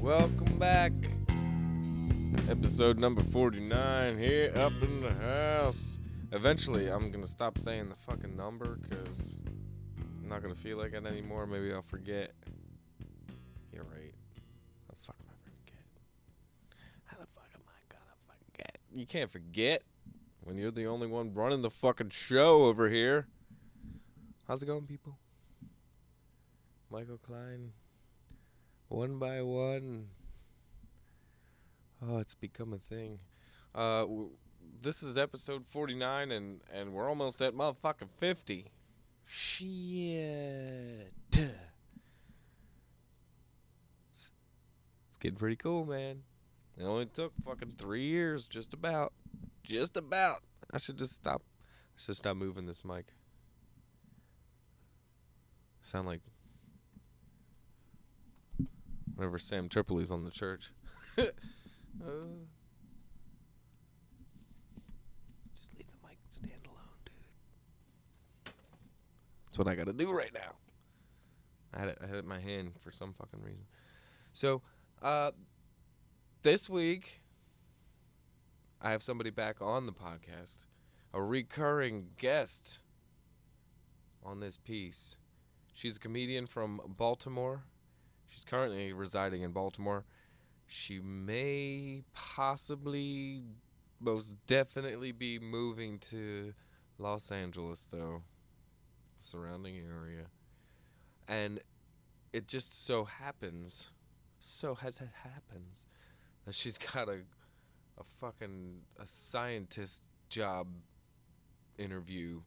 Welcome back. Episode number 49 here up in the house. Eventually, I'm going to stop saying the fucking number because I'm not going to feel like it anymore. Maybe I'll forget. You're right. How the fuck am I going to forget? How the fuck am I going to forget? You can't forget when you're the only one running the fucking show over here. How's it going, people? Michael Klein. One by one. Oh, it's become a thing. This is episode 49, and we're almost at motherfucking 50. Shit. It's getting pretty cool, man. It only took fucking 3 years, just about. Just about. I should stop moving this mic. Sound like whenever Sam Tripoli's on the church. Just leave the mic, stand alone, dude. That's what I gotta do right now. I had it in my hand for some fucking reason. So, this week, I have somebody back on the podcast, a recurring guest on this piece. She's a comedian from Baltimore. She's currently residing in Baltimore. She may possibly, most definitely be moving to Los Angeles, though, surrounding area. And it just so happens, that she's got a scientist job interview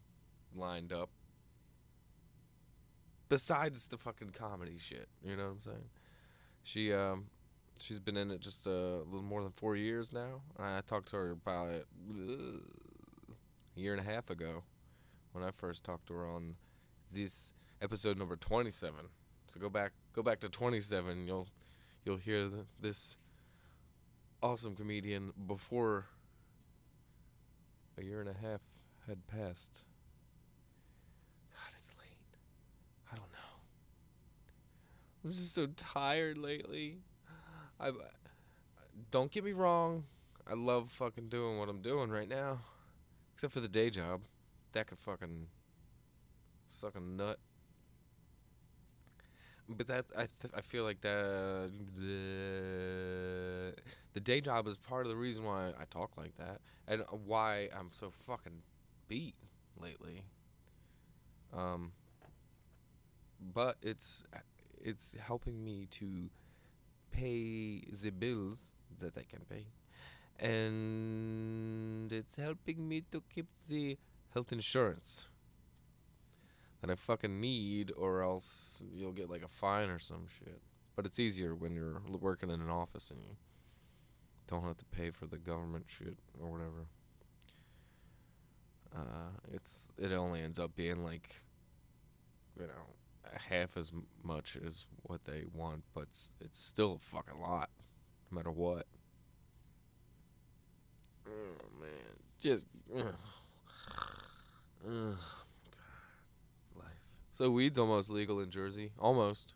lined up. Besides the fucking comedy shit, you know what I'm saying? She's been in it just a little more than 4 years now. I talked to her about it a year and a half ago when I first talked to her on this episode number 27. So go back to 27. You'll hear this awesome comedian before a year and a half had passed. God, it's late. I don't know. I'm just so tired lately. Don't get me wrong. I love fucking doing what I'm doing right now. Except for the day job. That could fucking suck a nut. But that I feel like that the day job is part of the reason why I talk like that and why I'm so fucking beat lately. But it's helping me to pay the bills that I can pay, and it's helping me to keep the health insurance that I fucking need, or else you'll get like a fine or some shit. But it's easier when you're working in an office and you don't have to pay for the government shit or whatever. It only ends up being like, half as much as what they want, but it's still a fucking lot, no matter what. Oh man, just God, life. So weed's almost legal in Jersey, almost.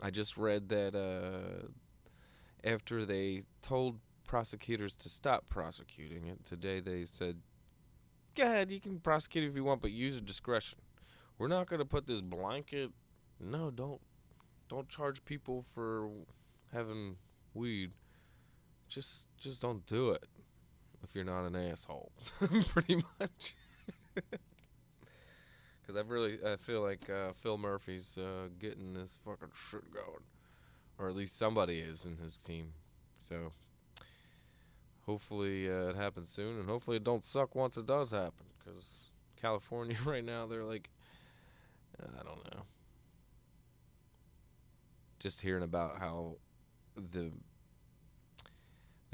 I just read that after they told prosecutors to stop prosecuting it, today they said, "Go ahead, you can prosecute if you want, but use your discretion. We're not going to put this blanket. No, don't charge people for having weed. Just don't do it if you're not an asshole." Pretty much. Because I feel like Phil Murphy's getting this fucking shit going. Or at least somebody is in his team. So hopefully it happens soon, and hopefully it don't suck once it does happen. Because California right now, they're like, I don't know. Just hearing about how the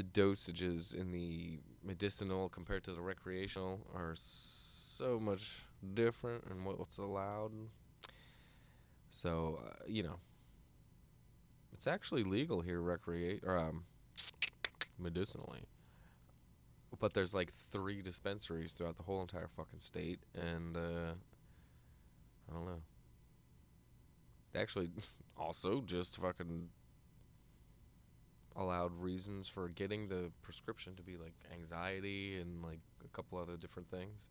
dosages in the medicinal compared to the recreational are so much different, and what's allowed. So, it's actually legal here, medicinally. But there's like 3 dispensaries throughout the whole entire fucking state, and I don't know. They actually also just fucking allowed reasons for getting the prescription to be like anxiety and like a couple other different things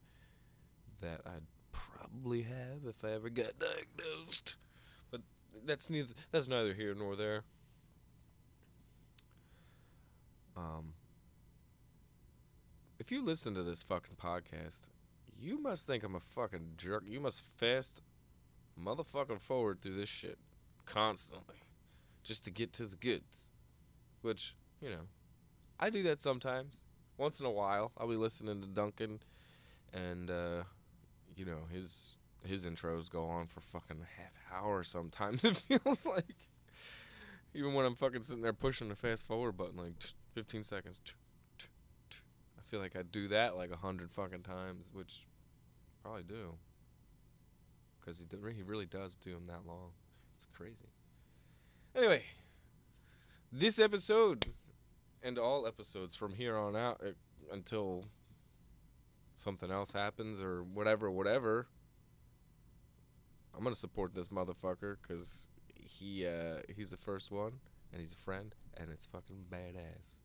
that I'd probably have if I ever got diagnosed. But that's neither here nor there. If you listen to this fucking podcast, you must think I'm a fucking jerk. You must fast motherfucking forward through this shit constantly just to get to the goods. Which, I do that sometimes. Once in a while, I'll be listening to Duncan, and his intros go on for fucking a half hour sometimes. It feels like, even when I'm fucking sitting there pushing the fast forward button, like 15 seconds. I feel like I do that like 100 fucking times, which I probably do, because he really does do them that long. It's crazy. Anyway, this episode and all episodes from here on out until something else happens or whatever, I'm going to support this motherfucker because he's the first one and he's a friend and it's fucking badass.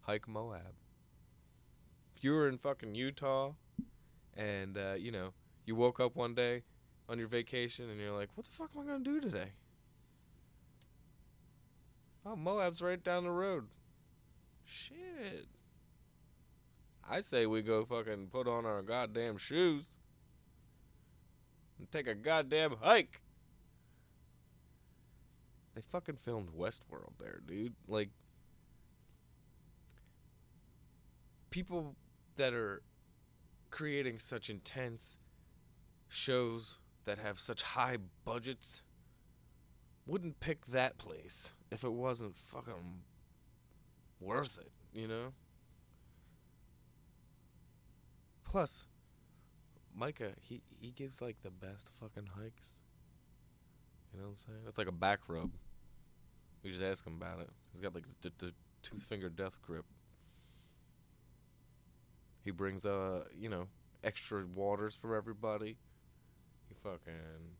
Hike Moab. If you were in fucking Utah and, you woke up one day on your vacation and you're like, what the fuck am I going to do today? Oh, Moab's right down the road. Shit. I say we go fucking put on our goddamn shoes and take a goddamn hike. They fucking filmed Westworld there, dude. Like, people that are creating such intense shows that have such high budgets wouldn't pick that place if it wasn't fucking worth it, Plus, Micah, he gives like the best fucking hikes. You know what I'm saying? It's like a back rub. You just ask him about it. He's got like the two-finger death grip. He brings extra waters for everybody. He fucking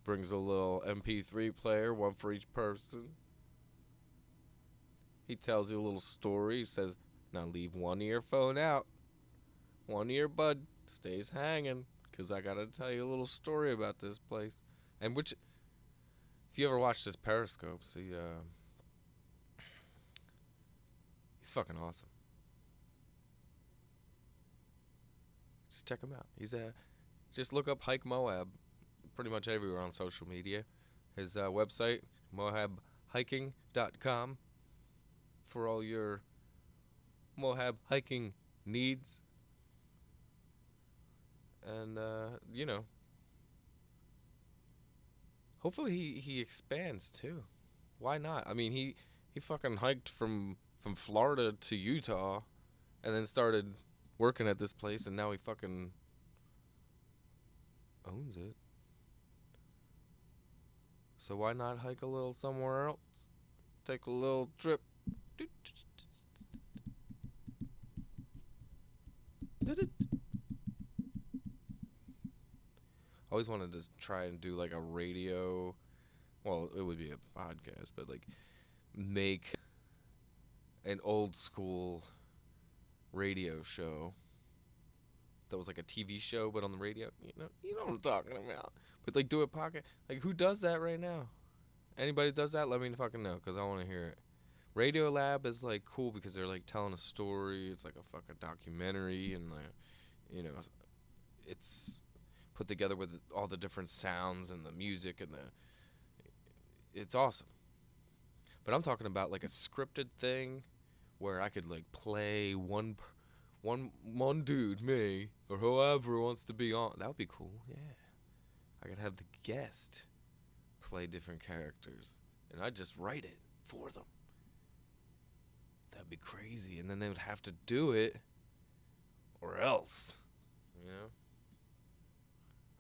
brings a little MP3 player, one for each person. He tells you a little story. He says, now leave one earphone out. One earbud stays hanging, because I got to tell you a little story about this place. And if you ever watch this Periscope, see, he's fucking awesome. Just check him out. Just look up Hike Moab pretty much everywhere on social media. His website, mohabhiking.com, for all your Moab hiking needs. And, hopefully he expands, too. Why not? I mean, he fucking hiked from Florida to Utah and then started working at this place, and now he fucking owns it. So why not hike a little somewhere else? Take a little trip. I always wanted to try and do like a radio, well, it would be a podcast, but like make an old school radio show that was like a TV show but on the radio. You know what I'm talking about. But like do a podcast. Like who does that right now? Anybody does that? Let me fucking know, because I want to hear it. Radio Lab is like cool because they're like telling a story. It's like a fucking documentary, and like, it's put together with all the different sounds and the music and it's awesome. But I'm talking about like a scripted thing where I could like play one dude, me, or whoever wants to be on. That would be cool. Yeah, I could have the guest play different characters, and I'd just write it for them. That'd be crazy, and then they would have to do it, or else,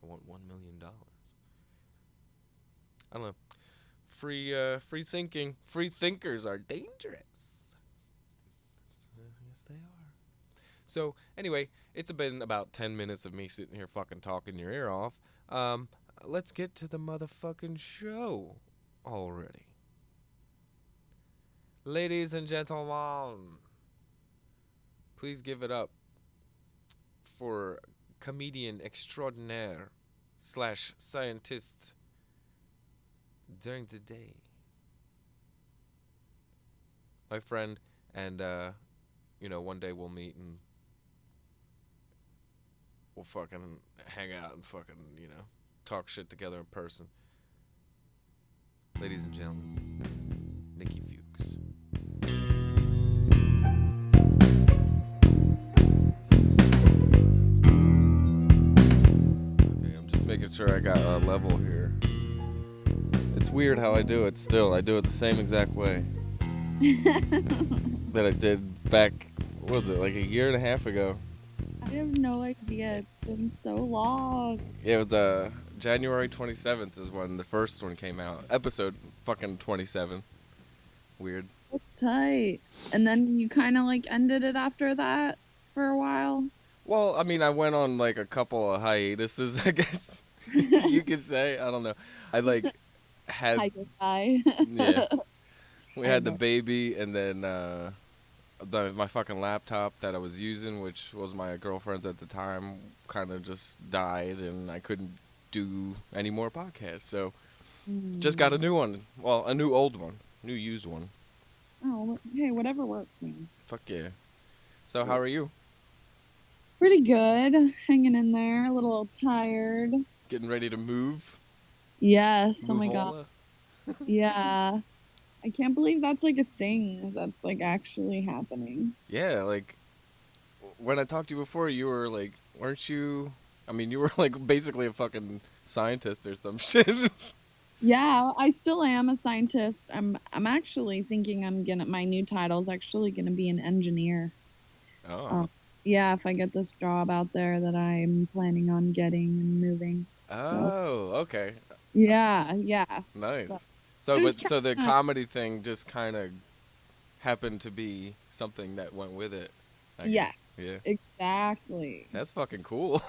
I want $1 million. I don't know. Free thinking. Free thinkers are dangerous. Yes, they are. So, anyway, it's been about 10 minutes of me sitting here fucking talking your ear off. Let's get to the motherfucking show already. Ladies and gentlemen, please give it up for comedian extraordinaire slash scientist during the day, my friend, and one day we'll meet and we'll fucking hang out and fucking talk shit together in person. Ladies and gentlemen, Nicki Fuchs. Okay, I'm just making sure I got a level here. It's weird how I do it still. I do it the same exact way that I did back, what was it, like a year and a half ago? I have no idea. It's been so long. Yeah, it was January 27th is when the first one came out. Episode fucking 27. Weird. That's tight. And then you kind of like ended it after that for a while. Well, I mean, I went on like a couple of hiatuses, I guess you could say. I don't know. I like had yeah. We had the baby, and then my fucking laptop that I was using, which was my girlfriend's at the time, kind of just died, and I couldn't do any more podcasts. So just got a new one. Well, a new old one, new used one. Oh, hey, whatever works, man. Fuck yeah. So how are you? Pretty good. Hanging in there. A little tired. Getting ready to move? Yes. Oh my god. Yeah. I can't believe that's like a thing that's like actually happening. Yeah, like when I talked to you before, you were like, weren't you? I mean, you were like basically a fucking scientist or some shit. Yeah, I still am a scientist. I'm actually thinking my new title is actually gonna be an engineer. Oh. Yeah, if I get this job out there that I'm planning on getting and moving. Oh, so. Okay. Yeah. Nice. So the comedy thing just kind of happened to be something that went with it. Yeah. Yeah. Exactly. That's fucking cool.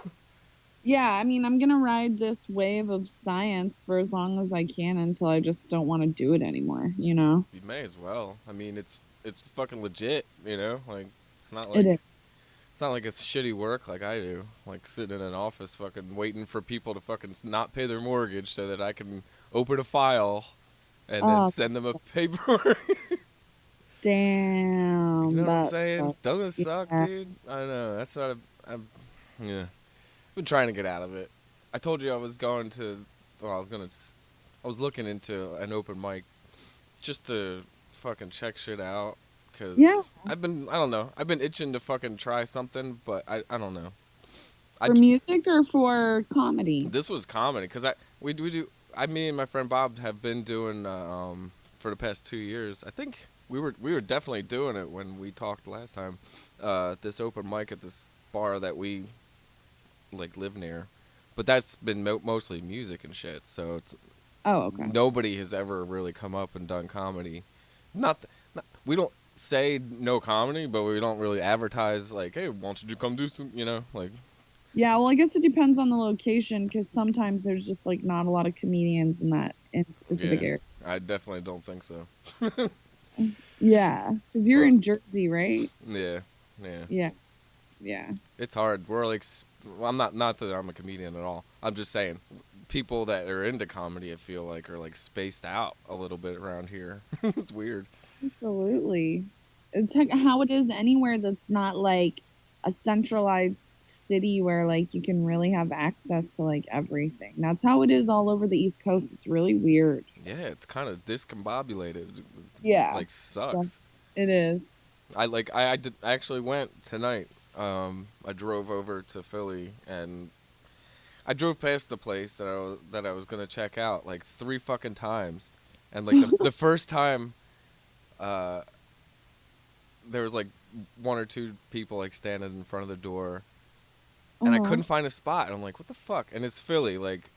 Yeah, I mean, I'm gonna ride this wave of science for as long as I can until I just don't want to do it anymore. You know. You may as well. I mean, it's fucking legit. Like it's not like it's not like it's shitty work like I do. Like sitting in an office, fucking waiting for people to fucking not pay their mortgage so that I can open a file and then send them a paperwork. Damn. You know what I'm saying? Doesn't it suck, dude? I know. That's what I've been trying to get out of it. I told you I was going to. Well, I was looking into an open mic just to fucking check shit out. Cause I don't know. I've been itching to fucking try something, but I don't know. For music or for comedy? This was comedy, cause we do. Me and my friend Bob have been doing for the past 2 years. I think we were definitely doing it when we talked last time. This open mic at this bar that we like live near, but that's been mostly music and shit. So it's okay. Nobody has ever really come up and done comedy. We don't say no comedy, but we don't really advertise like, hey, why don't you come do some, like. Yeah, well, I guess it depends on the location, because sometimes there's just like not a lot of comedians in that specific area. I definitely don't think so. Yeah, because you're in Jersey, right? Yeah. It's hard. We're like, well, I'm not that I'm a comedian at all. I'm just saying, people that are into comedy, I feel like, are like spaced out a little bit around here. It's weird. Absolutely. It's like how it is anywhere that's not like a centralized city where like you can really have access to like everything. That's how it is all over the East Coast. It's really weird. Yeah, it's kind of discombobulated. Yeah. Like sucks. It is. I actually went tonight. I drove over to Philly and I drove past the place that I was gonna check out like 3 fucking times, and like the first time, there was like 1 or 2 people like standing in front of the door, and I couldn't find a spot. And I'm like, what the fuck? And it's Philly, like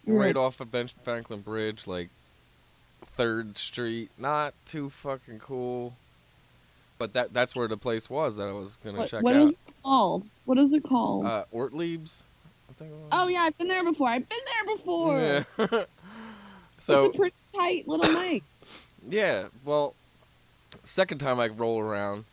right off of Ben Franklin Bridge, like 3rd Street. Not too fucking cool. But that's where the place was that I was gonna check out. What is it called? What is it called? Ortlieb's. Oh yeah, I've been there before. Yeah. So it's a pretty tight little night. Yeah, well, Second time I roll around,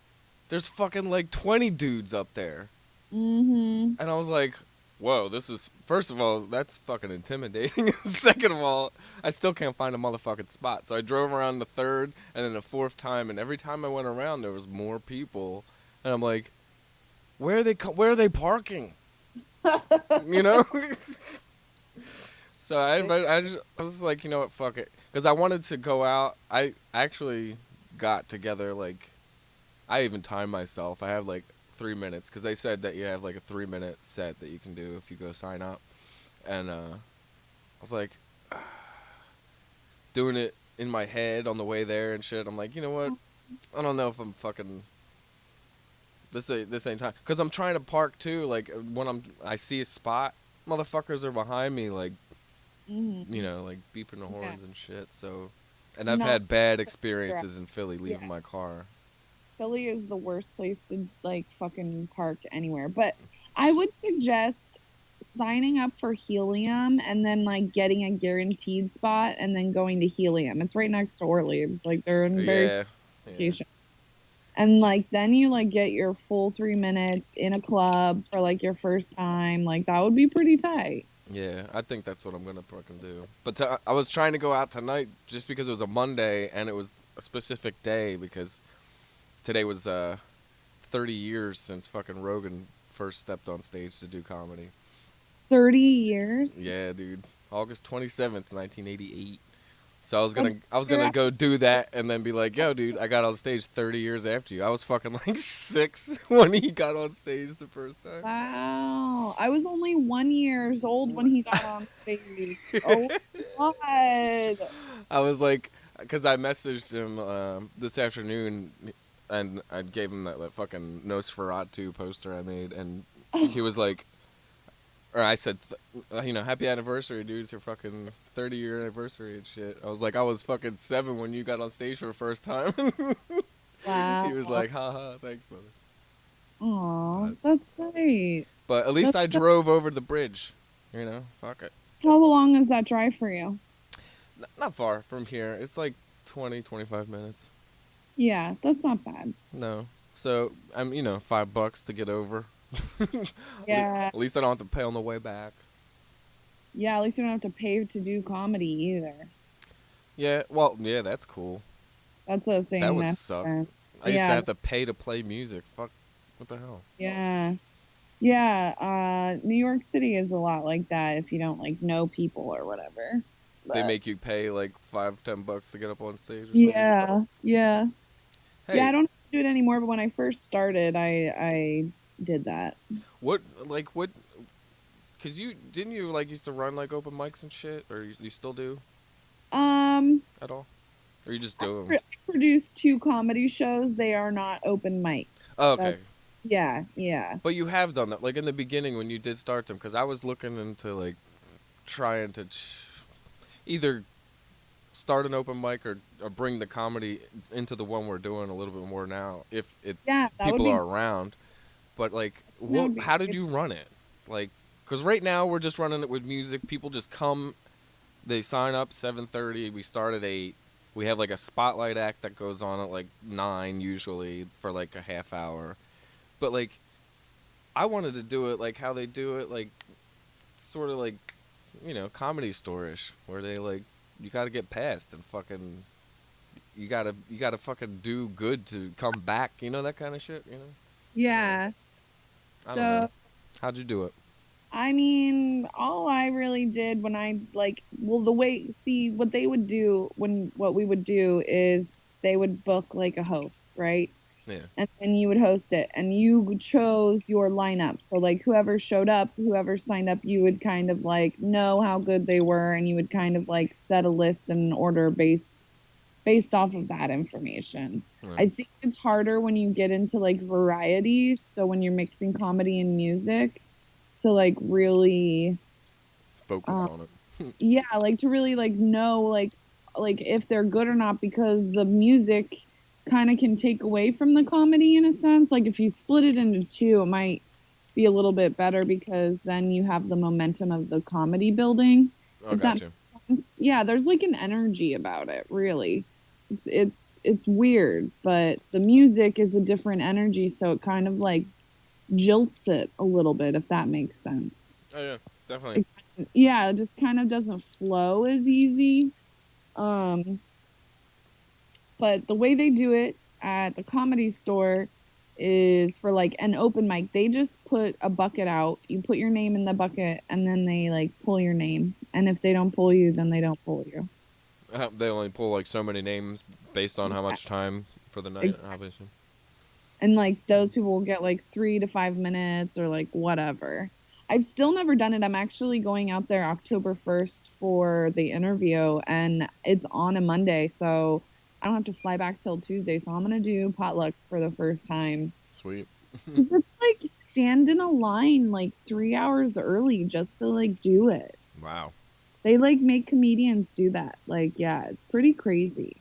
there's fucking like 20 dudes up there. Mm-hmm. And I was like, whoa, this is, first of all, that's fucking intimidating. Second of all, I still can't find a motherfucking spot. So I drove around the third and then the fourth time, and every time I went around, there was more people. And I'm like, where are they parking? You know? So I was like, you know what, fuck it. Because I wanted to go out. I actually got together, like, I even timed myself. I have like 3 minutes because they said that you have like a 3 minute set that you can do if you go sign up. And I was like, doing it in my head on the way there and shit. I'm like, you know what? I don't know if I'm fucking. This ain't time. Because I'm trying to park too. Like when I see a spot, motherfuckers are behind me, like, Mm-hmm. you know, like beeping the Yeah. horns and shit. So, and I've Not had bad experiences in Philly leaving Yeah. my car. Philly is the worst place to like fucking park anywhere. But I would suggest signing up for Helium and then like getting a guaranteed spot and then going to Helium. It's right next to Orleans. Like they're in very Yeah. location. And like then you like get your full 3 minutes in a club for like your first time. Like that would be pretty tight. Yeah, I think that's what I'm gonna fucking do. But I was trying to go out tonight just because it was a Monday and it was a specific day because today was 30 years since fucking Rogan first stepped on stage to do comedy. 30 years. Yeah, dude. August 27th, 1988. So I was But gonna go do that and then be like, yo, dude, I got on stage 30 years after you. I was fucking like 6 when he got on stage the first time. Wow. I was only 1 year old when he got on stage. Oh God. I was like, because I messaged him this afternoon, and I gave him that fucking Nosferatu poster I made, and he was like, or I said, you know, happy anniversary, dude. It's your fucking 30-year anniversary and shit. I was like, I was fucking 7 when you got on stage for the first time. Wow. He was like, haha, thanks, brother. Aw, that's great. But at least I drove over the bridge, you know, fuck it. How long is that drive for you? Not far from here. It's like 20, 25 minutes. Yeah, that's not bad. No. So, I'm, you know, $5 to get over. Yeah. At least I don't have to pay on the way back. Yeah, at least you don't have to pay to do comedy either. Yeah, well, yeah, that's cool. That's a thing. That would suck. I used to have to pay to play music. Fuck, what the hell? Yeah. Yeah, New York City is a lot like that if you don't like know people or whatever. They But make you pay like $5-10 to get up on stage or something. yeah, yeah. Hey, Yeah, I don't do it anymore, but when I first started, I did that. what, cause didn't you like used to run like open mics and shit, or you still do at all? Or you just do them? I produced 2 comedy shows. They are not open mic. Oh, okay. Yeah, yeah. But you have done that, like in the beginning when you did start them, because I was looking into like trying to either start an open mic or bring the comedy into the one we're doing a little bit more now, if people are around. But like, how did you run it? Like, because right now we're just running it with music. People just come, they sign up 7:30. We start at 8. We have like a spotlight act that goes on at like 9 usually for like a half hour. But like, I wanted to do it like how they do it, like sort of like, you know, Comedy Store-ish, where they like, you got to get past and fucking, you gotta fucking do good to come back, you know, that kind of shit, you know. Yeah. I don't know. How'd you do it? I mean, all I really did when I like, well, what we would do is they would book like a host, right? Yeah. And then you would host it, and you chose your lineup. So like whoever showed up, whoever signed up, you would kind of like know how good they were, and you would kind of like set a list and an order based off of that information. Right. I think it's harder when you get into like variety. So when you're mixing comedy and music, to like really focus on it. Yeah, like to really like know like if they're good or not, because the music kind of can take away from the comedy in a sense. Like if you split it into 2, it might be a little bit better because then you have the momentum of the comedy building. Oh, gotcha. Yeah, there's like an energy about it, really. It's it's weird, but the music is a different energy, so it kind of like jilts it a little bit, if that makes sense. Oh yeah, definitely. Yeah, it just kind of doesn't flow as easy. Um, but the way they do it at the Comedy Store is for like an open mic. They just put a bucket out. You put your name in the bucket, and then they like pull your name. And if they don't pull you, then they don't pull you. They only pull like so many names based on how much time for the night, obviously. And like those people will get like 3 to 5 minutes or like whatever. I've still never done it. I'm actually going out there October 1st for the interview, and it's on a Monday, so I don't have to fly back till Tuesday. So I'm gonna do potluck for the first time. Sweet. It's like stand in a line like 3 hours early just to like do it. Wow. They like make comedians do that. Like, yeah, it's pretty crazy.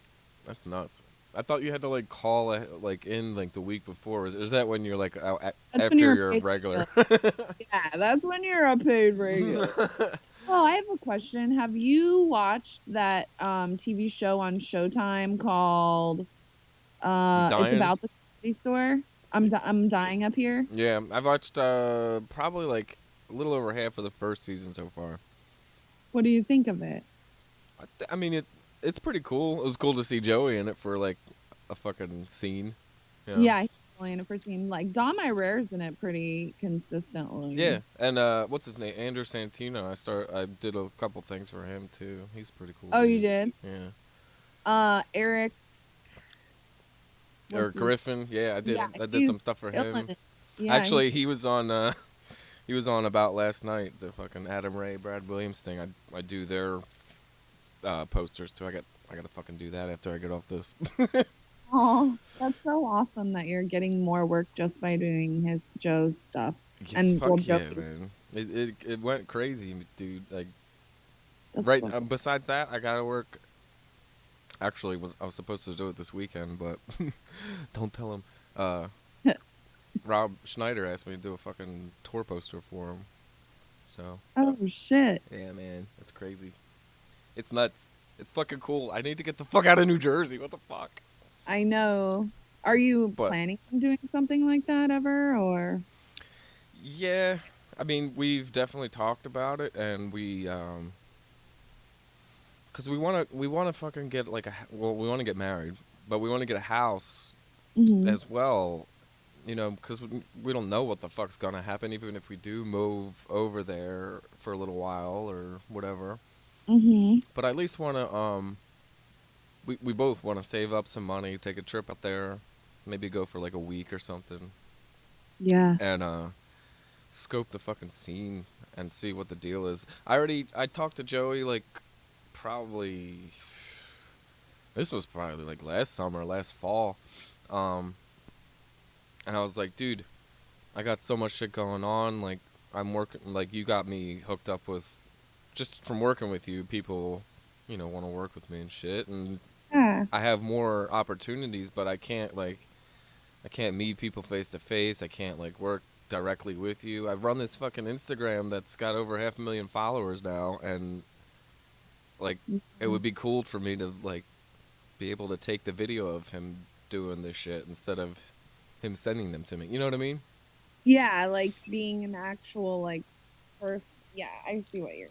That's nuts. I thought you had to like call like in like the week before. Is that when you're like out after you're a regular? Yeah, that's when you're a paid regular. Oh, I have a question. Have you watched that TV show on Showtime called it's about the Comedy Store? I'm dying up here. Yeah, I've watched probably like a little over half of the first season so far. What do you think of it? I mean it's pretty cool. It was cool to see Joey in it for like a fucking scene. You know? Yeah, he's only in it for scene. Like Dom Iraire's in it pretty consistently. Yeah, and what's his name? Andrew Santino. I did a couple things for him too. He's pretty cool. Oh, dude. you did? Yeah. Eric Griffin. Yeah, I did. Yeah, I did some stuff for him. Yeah, Actually, he was on. He was on About Last Night, the fucking Adam Ray, Brad Williams thing. I do their posters too. I gotta fucking do that after I get off this. Oh, that's so awesome that you're getting more work just by doing Joe's stuff. Yeah, and fuck yeah, man! It went crazy, dude. Like, right. Besides that, I gotta work. Actually, I was supposed to do it this weekend, but don't tell him. Rob Schneider asked me to do a fucking tour poster for him. So. Oh shit. Yeah, man, that's crazy. It's nuts. It's fucking cool. I need to get the fuck out of New Jersey. What the fuck? I know. Are you planning on doing something like that ever, or? Yeah, I mean, we've definitely talked about it, and we, cause we wanna fucking get like we wanna get married, but we wanna get a house as well, you know, cause we don't know what the fuck's gonna happen, even if we do move over there for a little while or whatever. But I at least wanna, we both wanna save up some money, take a trip up there, maybe go for like a week or something. Yeah. And scope the fucking scene and see what the deal is. I talked to Joey like this was probably like last fall. And I was like, dude, I got so much shit going on, like I'm working, like you got me hooked up with, just from working with you, people, you know, want to work with me and shit, and I have more opportunities, but I can't meet people face to face. I can't like work directly with you. I run this fucking Instagram that's got over 500,000 followers now, and like it would be cool for me to like be able to take the video of him doing this shit instead of him sending them to me. You know what I mean? Yeah, like being an actual like person. Yeah, I see what you're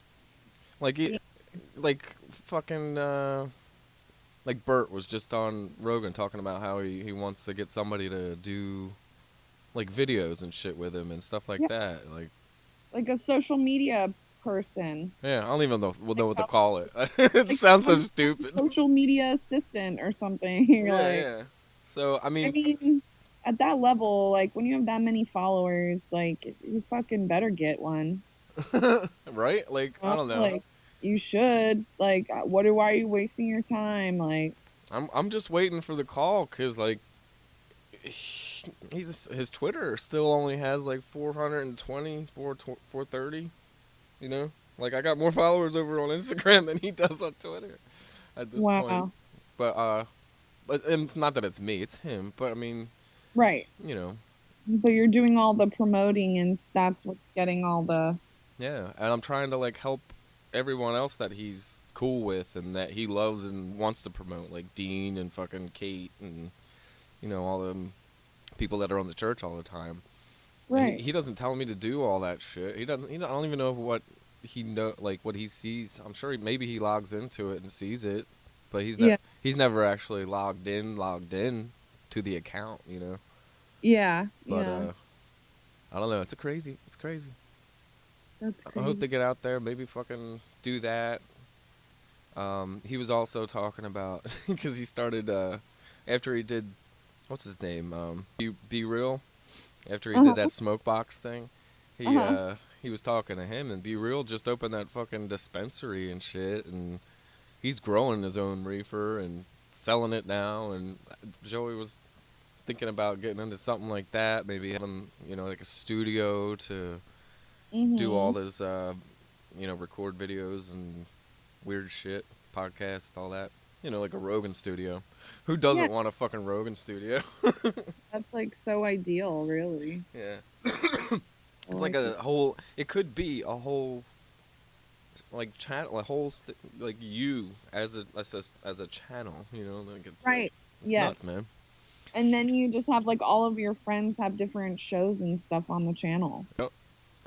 like like fucking like Bert was just on Rogan talking about how he wants to get somebody to do like videos and shit with him and stuff like that, like a social media person. Yeah, I don't even know what to call it. It sounds so stupid. Social media assistant or something. Yeah. So I mean, at that level, like when you have that many followers, like you fucking better get one. Right? Like I don't know. Like you should. Like why are you wasting your time? Like I'm just waiting for the call, cause like his Twitter still only has like 420, 430. You know, like I got more followers over on Instagram than he does on Twitter at this point. But and not that it's me, it's him. But I mean, right? You know. But you're doing all the promoting, and that's what's getting all the. Yeah, and I'm trying to like help everyone else that he's cool with and that he loves and wants to promote, like Dean and fucking Kate and all them people that are on the church all the time. And Right. he doesn't tell me to do all that shit. He doesn't. I don't even know what what he sees. I'm sure maybe he logs into it and sees it, but Yeah. he's never actually logged in to the account. Yeah. But Yeah. I don't know. It's crazy. That's I hope crazy. they get out there, maybe fucking do that. He was also talking about because he started after he did what's his name Be Real, after he did Uh-huh. that smoke box thing. He Uh-huh. uh he was talking to him, and Be Real just opened that fucking dispensary and shit, and he's growing his own reefer and selling it now. And Joey was thinking about getting into something like that, maybe having like a studio to do all Mhm. his record videos and weird shit, podcasts, all that. Like a Rogan studio. Who Yeah, doesn't want a fucking Rogan studio? that's like so ideal, really. Yeah. So It's like a whole. It could be a whole like channel, a whole like you as a channel. Like right. it's Yes. nuts, man. And then you just have like all of your friends have different shows and stuff on the channel. Yep.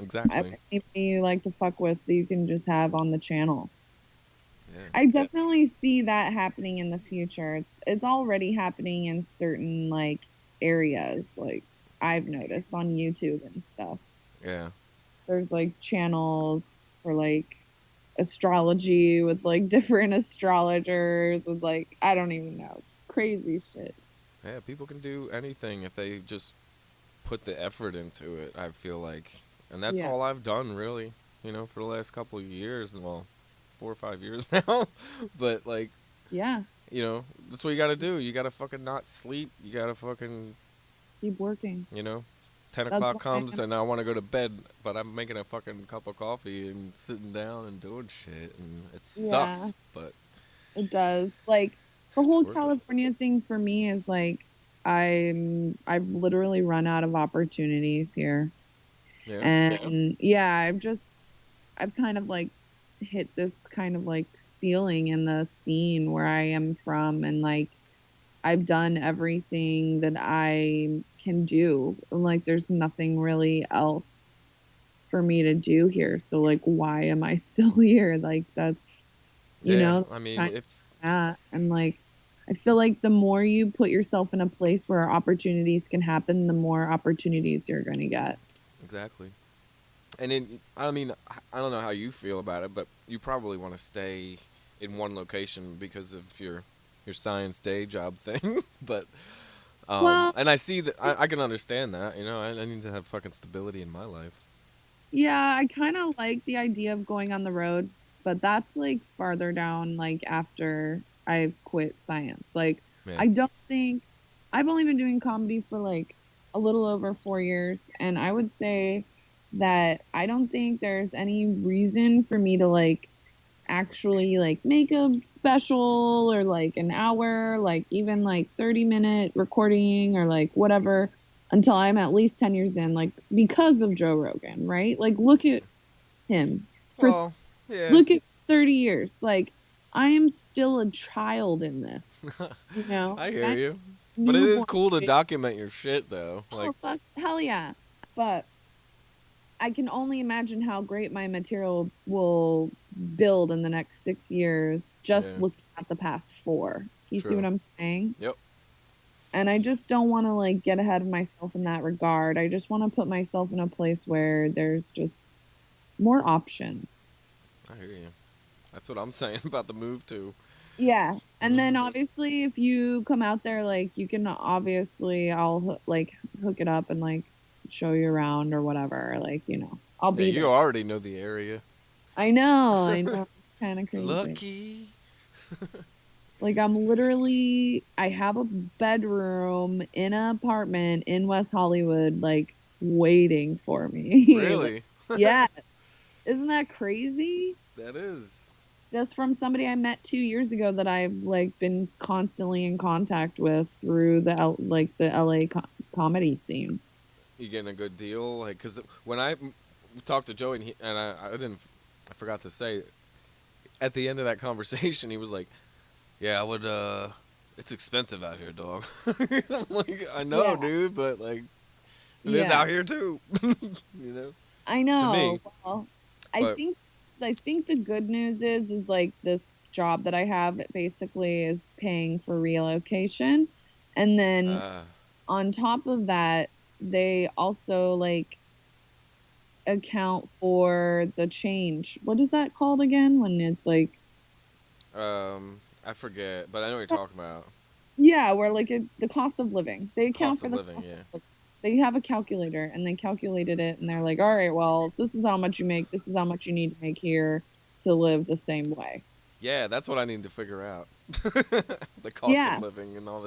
Exactly. Anybody you like to fuck with that you can just have on the channel. Yeah. I definitely see that happening in the future. It's already happening in certain like areas, like I've noticed on YouTube and stuff. Yeah. There's like channels for like astrology with like different astrologers with like I don't even know, just crazy shit. Yeah. People can do anything if they just put the effort into it. I feel like, and that's Yeah. all I've done really. For the last couple of years. Well, 4 or 5 years now. But like, Yeah. that's what you got to do. You got to fucking not sleep. You got to fucking, Keep working. you know, 10 That's o'clock why comes and I want to go to bed, but I'm making a fucking cup of coffee and sitting down and doing shit. And it yeah, sucks, but it does. Like the it's whole worth it. California thing for me is like I've literally run out of opportunities here. Yeah. And yeah, I've kind of like hit this kind of like ceiling in the scene where I am from, and like I've done everything that I can do. And, like there's nothing really else for me to do here. So like why am I still here? Like that's you Yeah. know, I mean, kind of if, that. And like I feel like the more you put yourself in a place where opportunities can happen, the more opportunities you're going to get. exactly. And then, I mean, I don't know how you feel about it, but you probably want to stay in one location because of your science day job thing. But Well, and I see that I can understand that. I need to have fucking stability in my life. yeah, I kind of like the idea of going on the road, but that's like farther down, like after I've quit science. Like, Yeah. I don't think I've only been doing comedy for like a little over 4 years, and I would say that I don't think there's any reason for me to like actually like make a special or like an hour, like even like 30-minute recording or like whatever until I'm at least 10 years in, like because of Joe Rogan, right? Like look at him for Well, yeah. look at 30 years. Like I am still a child in this, you know? I hear I'm you. But it is newborn. cool to document your shit, though. Like, Oh fuck hell yeah. But I can only imagine how great my material will build in the next 6 years just yeah, looking at the past four. You see true. what I'm saying? Yep. And I just don't want to like get ahead of myself in that regard. I just want to put myself in a place where there's just more options. I hear you. That's what I'm saying about the move too. Yeah. And then Hmm. obviously if you come out there, like you can obviously like hook it up and like show you around or whatever. Like, I'll Yeah, be you there. already know the area. I know. It's kind of crazy. Lucky. Like I have a bedroom in an apartment in West Hollywood, like waiting for me. Like, Really? yeah, isn't that crazy? That is. Just from somebody I met 2 years ago that I've like been constantly in contact with through like the LA comedy scene. You getting a good deal? Like, cause when I talked to Joey and I didn't, I forgot to say, at the end of that conversation, he was like, "Yeah, I would. It's expensive out here, dog." I'm like, "I know, Yeah. dude, but like, it is Yeah. out here too." You know, I to me. know. Well, I But think I think the good news is like this job that I have basically is paying for relocation. And then uh, on top of that, they also like account for the change. What is that called again? When it's like, I forget, but I know what you're talking about. yeah, where like the cost of living. They account Cost for of the living, cost yeah. of living. They have a calculator and they calculated it and they're like, all right, well, this is how much you make. This is how much you need to make here to live the same way. Yeah, that's what I need to figure out. The cost of Yeah, living and all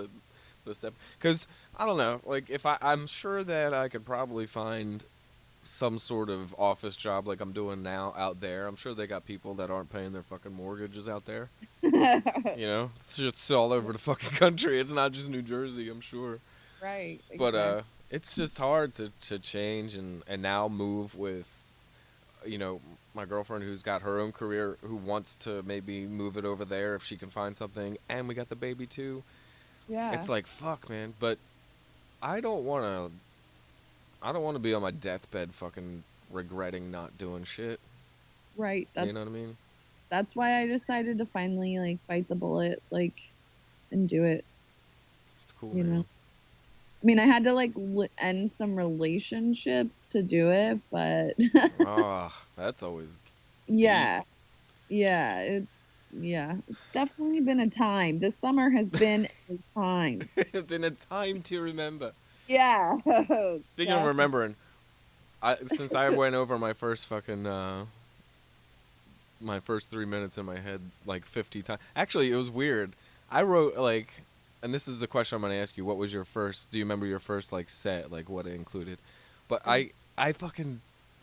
the stuff. Because I don't know, like if I'm sure that I could probably find some sort of office job like I'm doing now out there. I'm sure they got people that aren't paying their fucking mortgages out there. You know, it's just all over the fucking country. It's not just New Jersey, I'm sure. right, But exactly. it's just hard to change and now move with, you know, my girlfriend who's got her own career who wants to maybe move it over there if she can find something, and we got the baby too. Yeah, It's like fuck, man. But I don't want to. I don't want to be on my deathbed fucking regretting not doing shit. right. You know what I mean? That's why I decided to finally like bite the bullet, like, and do it. It's cool, You know, man. I mean, I had to like end some relationships to do it, but Ah, that's always heat. yeah, yeah, it's definitely been a time. This summer has been a time. It's been a time to remember. Yeah, Speaking of definitely. remembering, since I went over my first fucking my first 3 minutes in my head like 50 times. Actually, it was weird. I wrote like, and this is the question I'm gonna ask you. What was your first? Do you remember your first like set? Like what it included? But I fucking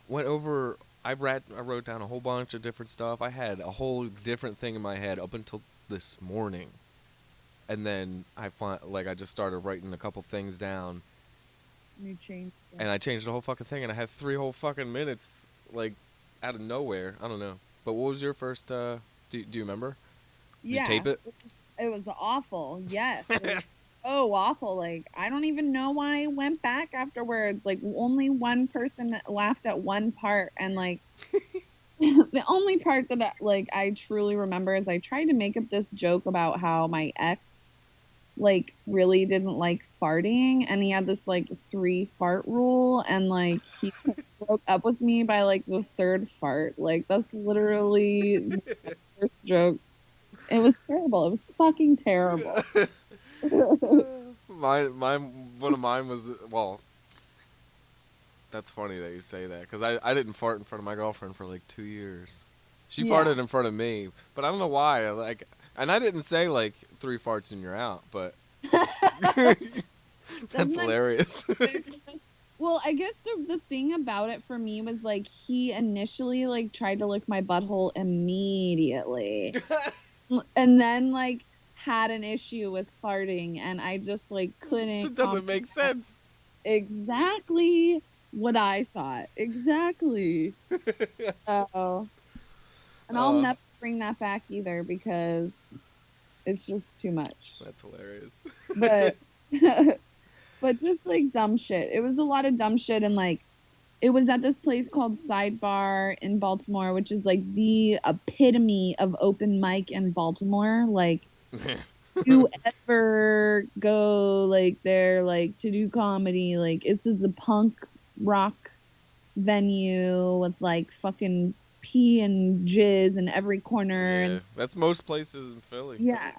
went over. I wrote down a whole bunch of different stuff. I had a whole different thing in my head up until this morning, and then I just started writing a couple things down, New change. and I changed the whole fucking thing, and I had 3 whole fucking minutes like out of nowhere. I don't know. But what was your first? Do you remember? Did you Yeah, tape it? it was awful. Yes, it was so awful. Like I don't even know why I went back afterwards. Like only one person laughed at one part, and like the only part that like I truly remember is I tried to make up this joke about how my ex like really didn't like farting and he had this like 3 fart rule and like he broke up with me by like the third fart. Like that's literally the first joke. It was terrible. It was fucking terrible. One of mine was well. That's funny that you say that because I didn't fart in front of my girlfriend for like 2 years. She Yeah. farted in front of me, but I don't know why. Like, and I didn't say like 3 farts and you're out, but that's Doesn't that hilarious. well, I guess the thing about it for me was like he initially like tried to lick my butthole immediately. And then like had an issue with farting and I just like couldn't That doesn't make comprehend sense. exactly what I thought. Exactly. So, and I'll uh, never bring that back either because it's just too much. that's hilarious. But but just like dumb shit. It was a lot of dumb shit and like it was at this place called Sidebar in Baltimore, which is like the epitome of open mic in Baltimore. Like you ever go like there like to do comedy, like it's just a punk rock venue with like fucking pee and jizz in every corner Yeah, and that's most places in Philly. yeah,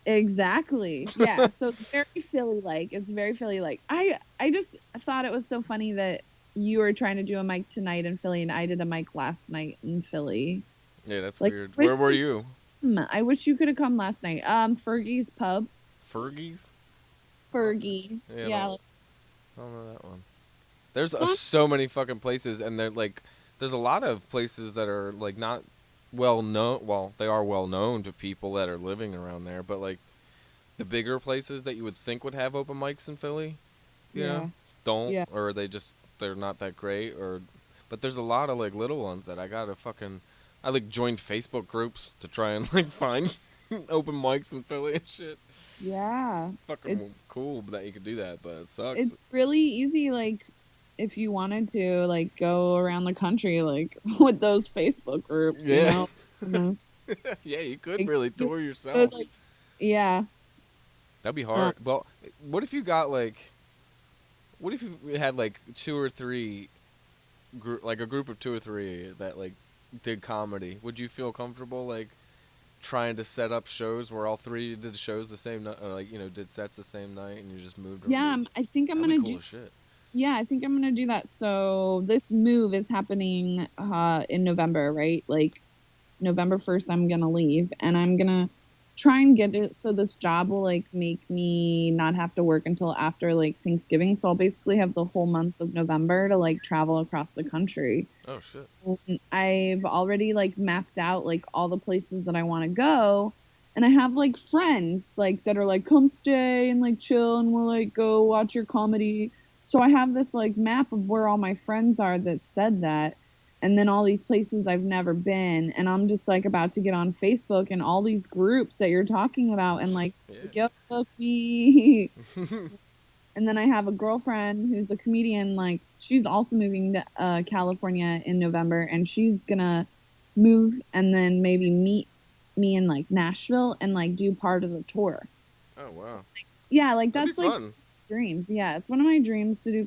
exactly. Yeah, so it's very Philly like. It's very Philly like. I just thought it was so funny that you were trying to do a mic tonight in Philly and I did a mic last night in Philly. Yeah, that's Like weird. wish Where were you you? I wish you could have come last night. Fergie's Pub. Fergie's? Fergie. Yeah, Yeah. I don't know that one. There's Huh? so many fucking places, and they're like, there's a lot of places that are like not well known. Well, they are well known to people that are living around there, but like the bigger places that you would think would have open mics in Philly, you Yeah. know, don't, Yeah. or they're not that great, or. But there's a lot of like little ones that I gotta fucking I like joined Facebook groups to try and like find open mics in Philly and shit. Yeah. It's fucking cool that you could do that, but it sucks. It's really easy, like, if you wanted to, like, go around the country, like, with those Facebook groups, you Yeah. know? Mhm. Yeah, you could Like, really just- tour yourself. like, yeah. That'd be hard. Well, what if you got like, what if you had like two or three, like a group of two or three that like did comedy? Would you feel comfortable like trying to set up shows where all three did shows the same night, or like did sets the same night, and you just moved? Yeah, I think I'm That'd gonna be cool do. as shit. Yeah, I think I'm gonna do that. So this move is happening in November, right? Like November 1st, I'm gonna leave, and I'm gonna try and get it so this job will like make me not have to work until after like Thanksgiving. So I'll basically have the whole month of November to like travel across the country. Oh shit. And I've already like mapped out like all the places that I want to go. And I have like friends like that are like, come stay and like chill and we'll like go watch your comedy. So I have this like map of where all my friends are that said that. And then all these places I've never been. And I'm just like about to get on Facebook and all these groups that you're talking about and like, yo, book me. And then I have a girlfriend who's a comedian, like she's also moving to California in November, and she's gonna move and then maybe meet me in like Nashville and like do part of the tour. Oh wow. Yeah, like That'd that's be like fun. dreams. Yeah, it's one of my dreams to do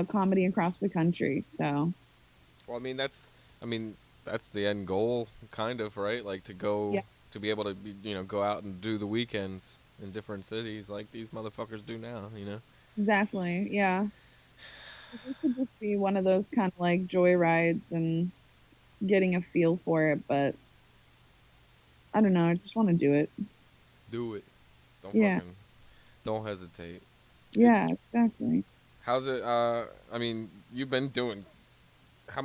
comedy across the country. So. Well, I mean that's the end goal, kind of, right? Like to go, to be able to, go out and do the weekends in different cities like these motherfuckers do now, Exactly. Yeah. This could just be one of those kind of like joy rides and getting a feel for it, but I don't know. I just want to do it. Do it. Don't hesitate. Yeah, exactly. How's it? I mean, you've been doing. How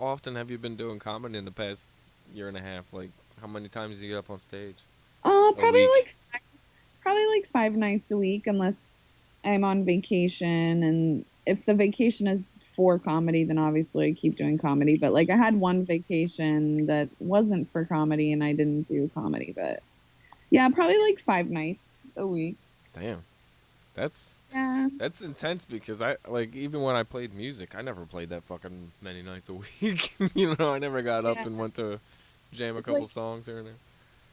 often have you been doing comedy in the past year and a half? Like, how many times do you get up on stage? Probably week? probably like 5 nights a week, unless I'm on vacation. And if the vacation is for comedy, then obviously I keep doing comedy. But like I had one vacation that wasn't for comedy, and I didn't do comedy. But yeah, probably like 5 nights a week. Damn. That's intense because even when I played music, I never played that fucking many nights a week. I never got up and went to jam a couple songs here and there.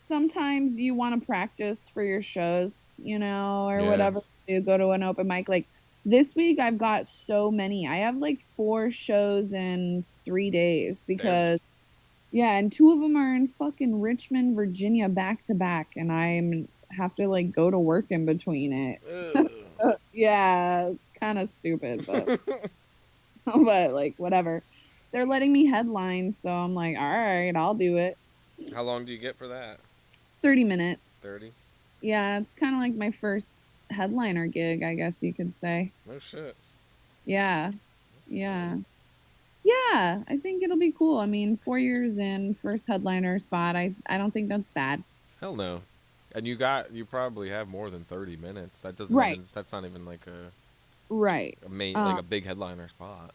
Sometimes you want to practice for your shows, or whatever. You go to an open mic. Like this week, I've got so many. I have like 4 shows in 3 days because, and 2 of them are in fucking Richmond, Virginia, back to back, and I'm have to like go to work in between it. Yeah, it's kind of stupid, but but like whatever. They're letting me headline, so I'm like, all right, I'll do it. How long do you get for that? 30 minutes. 30? Yeah, it's kind of like my first headliner gig, I guess you could say. No shit. Yeah. Yeah. Cool. Yeah, I think it'll be cool. I mean, 4 years in, first headliner spot. I don't think that's bad. Hell no. And you probably have more than 30 minutes. That doesn't that's not even like a like a big headliner spot.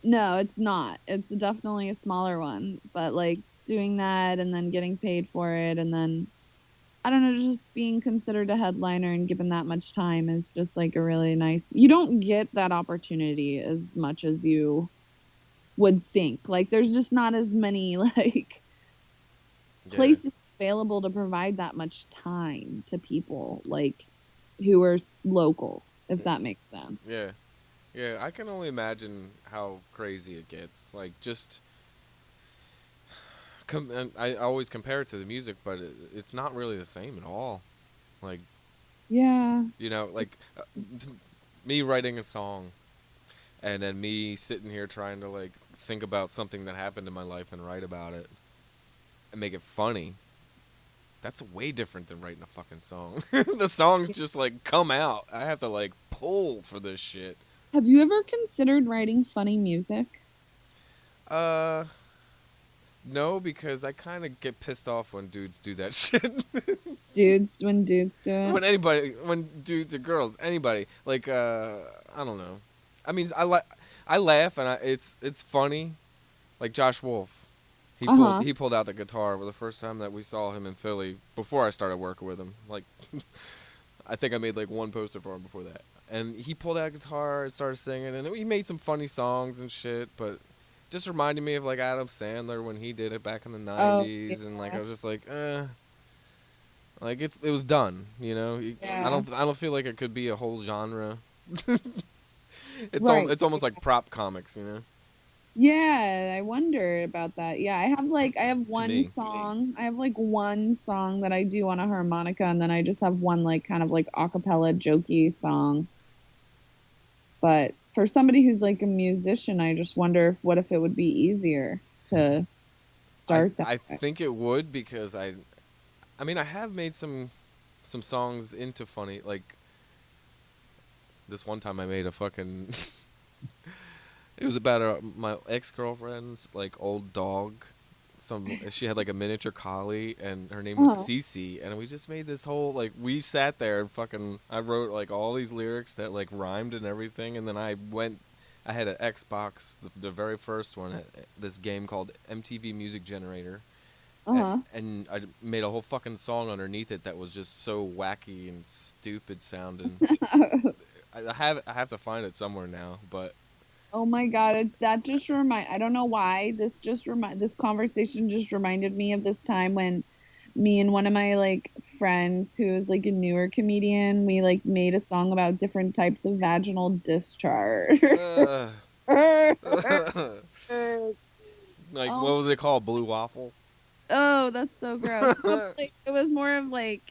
No, it's not. It's definitely a smaller one, but like doing that and then getting paid for it, and then I don't know, just being considered a headliner and given that much time is just like a really nice. You don't get that opportunity as much as you would think. Like there's just not as many like places available to provide that much time to people like who are local, if that makes sense. Yeah, I can only imagine how crazy it gets. Like just I always compare it to the music, but it's not really the same at all. Like like me writing a song and then me sitting here trying to like think about something that happened in my life and write about it and make it funny. That's way different than writing a fucking song. The songs just like come out. I have to like pull for this shit. Have you ever considered writing funny music? No, because I kind of get pissed off when dudes do that shit. When dudes do it? When dudes or girls, anybody. Like, I don't know. I mean, I laugh and it's funny. Like Josh Wolf. Uh huh. He pulled out the guitar for the first time that we saw him in Philly before I started working with him. Like, I think I made like one poster for him before that. And he pulled out a guitar and started singing, and he made some funny songs and shit. But just reminded me of like Adam Sandler when he did it back in the Oh '90s, and like I yeah. was just like, like it was done. You know, Yeah. I don't feel like it could be a whole genre. Right. It's almost like prop comics, you know, Yeah, I wonder about that. Yeah, I have to one me. song. I have like one song that I do on a harmonica, and then I just have one like kind of like a cappella jokey song. But for somebody who's like a musician, I just wonder if what if it would be easier to start that I way. think it would because I mean I have made some songs into funny like this one time I made a fucking it was about my ex-girlfriend's like old dog. She had like a miniature collie and her name was Uh-huh. Cece, and we just made this whole like we sat there and fucking I wrote like all these lyrics that like rhymed and everything, and then I had an Xbox, the very first one, this game called MTV Music Generator, Uh-huh. and I made a whole fucking song underneath it that was just so wacky and stupid sounding. I have to find it somewhere now, but Oh my God, that just I don't know why this conversation just reminded me of this time when me and one of my like friends who is like a newer comedian, we like made a song about different types of vaginal discharge. uh, Oh, like what was it called? Blue waffle. oh, that's so gross. No, but, like, it was more of like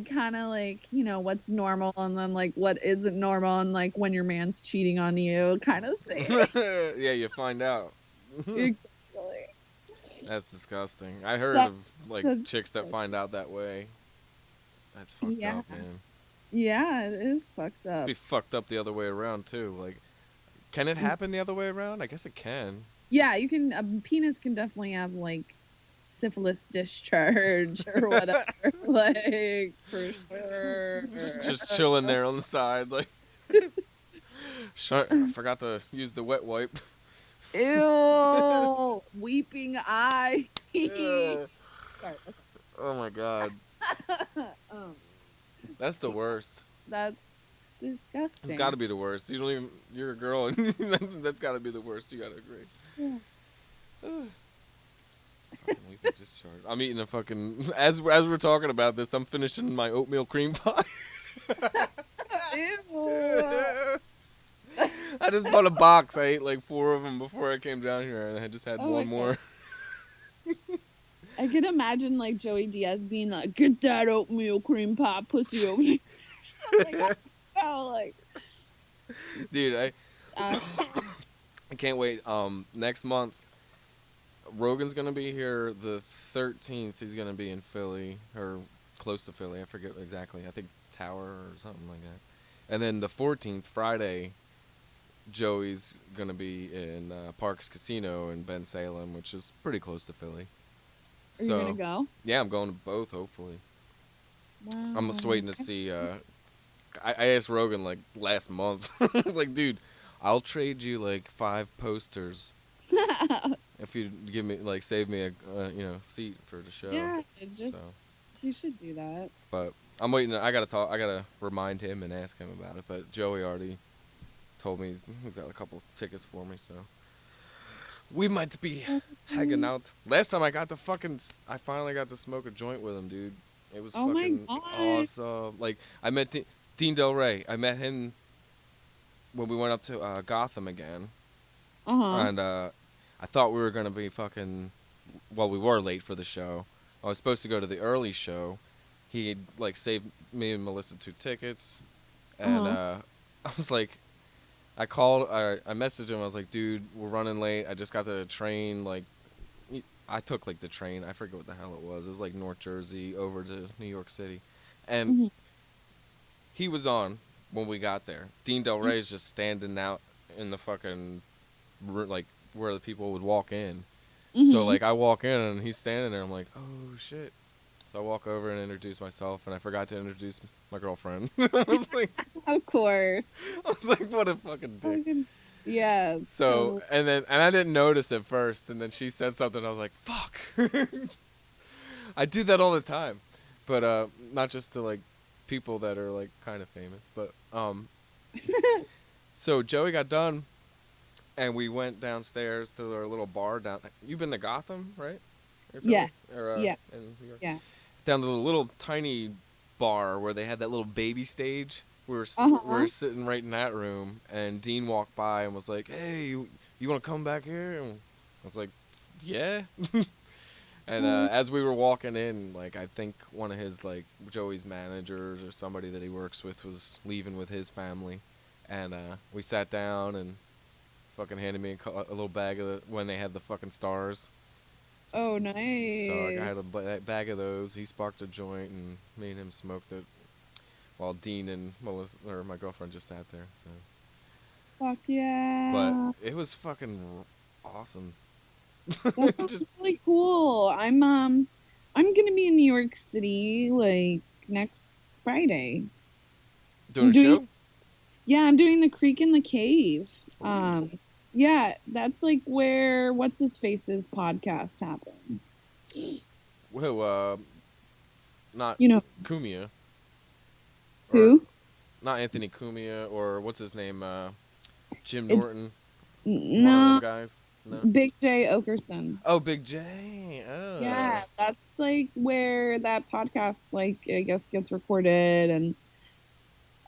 kind of like, what's normal and then like what isn't normal and like when your man's cheating on you kind of thing. Yeah, you find out. Exactly. That's disgusting. I heard That, of like that's chicks that find out that way. That's fucked yeah. up, man. Yeah, it is fucked It'd up. be fucked up the other way around too. Like, can it happen the other way around? I guess it can. Yeah, you can. A penis can definitely have like syphilis discharge or whatever. Like for sure. Just chilling there on the side, like. I forgot to use the wet wipe. Ew, weeping eye. Ugh. Sorry. Oh my god, Um, that's the worst. that's It's got to disgusting. be the worst. You don't even. You're a girl, and that's got to be the worst. You got to agree. Yeah. Ugh. Fucking weeping discharge. I'm eating a fucking. As we're talking about this, I'm finishing my oatmeal cream pie. Ew. I just bought a box. I ate like 4 of them before I came down here, and I just had Oh my one God. more. I could imagine like Joey Diaz being like, "Get that oatmeal cream pie, pussy over here." Something like that. Like, Dude, uh, I can't wait. Next month, Rogan's gonna be here. The 13th, he's gonna be in Philly or close to Philly. I forget exactly. I think Tower or something like that. And then the 14th, Friday, Joey's gonna be in Parks Casino in Ben Salem, which is pretty close to Philly. are you gonna So, go? yeah, I'm going to both. Hopefully, I'm Wow. just waiting to see. I asked Rogan like last month. Like, dude, I'll trade you like 5 posters if you give me like save me a seat for the show. Yeah, So, you should do that. but I'm waiting. I gotta talk. I gotta remind him and ask him about it. But Joey already told me he's got a couple tickets for me, so we might be hanging out. Last time I finally got to smoke a joint with him, dude. It was Oh my fucking God. awesome. Like I met Dean Del Rey. I met him when we went up to Gotham again, Uh-huh. and I thought we were gonna be fucking. Well, we were late for the show. I was supposed to go to the early show. He like saved me and Melissa 2 tickets, and Uh-huh. I was like, I messaged him. I was like, dude, we're running late. I just got the train. Like, I took like the train. I forget what the hell it was. It was like North Jersey over to New York City, and Mhm. he was on when we got there. Dean Del Rey's just standing out in the fucking like where the people would walk in. So Mhm. like I walk in and he's standing there. I'm like, oh shit. So I walk over and introduce myself, and I forgot to introduce my girlfriend. I was like, Of course. what a fucking dick. Fucking- Yeah, Yeah. So, Totally. and I didn't notice at first, and then she said something. I was like, "Fuck!" I do that all the time, but not just to like people that are like kind of famous, but So Joey got done, and we went downstairs to our little bar down. You've been to Gotham, right? Or Yeah. Philly? Or Yeah. in New York? Yeah. Down to the little tiny bar where they had that little baby stage. We Uh-huh. were sitting right in that room, and Dean walked by and was like, "Hey, you want to come back here?" And I was like, "Yeah." And Cool. as we were walking in, like I think one of his like Joey's managers or somebody that he works with was leaving with his family, and we sat down and fucking handed me a little bag of when they had the fucking stars. Oh, So I nice. had a bag of those. He sparked a joint, and me and him smoked it while Dean and Melissa or my girlfriend just sat there. So, Fuck but yeah. it was fucking awesome. That sounds Just really cool. I'm gonna be in New York City like next Friday. doing I'm a doing show. Yeah, I'm doing the Creek in the Cave. Ooh. Yeah, that's like where what's his face's podcast happens. Who? Not You know Cumia, or who? not Anthony Cumia, or what's his name? Jim It's Norton. One of them no guys. No. Big J Okerson. Oh, Big J. Oh. Yeah, that's like where that podcast like I guess gets recorded, and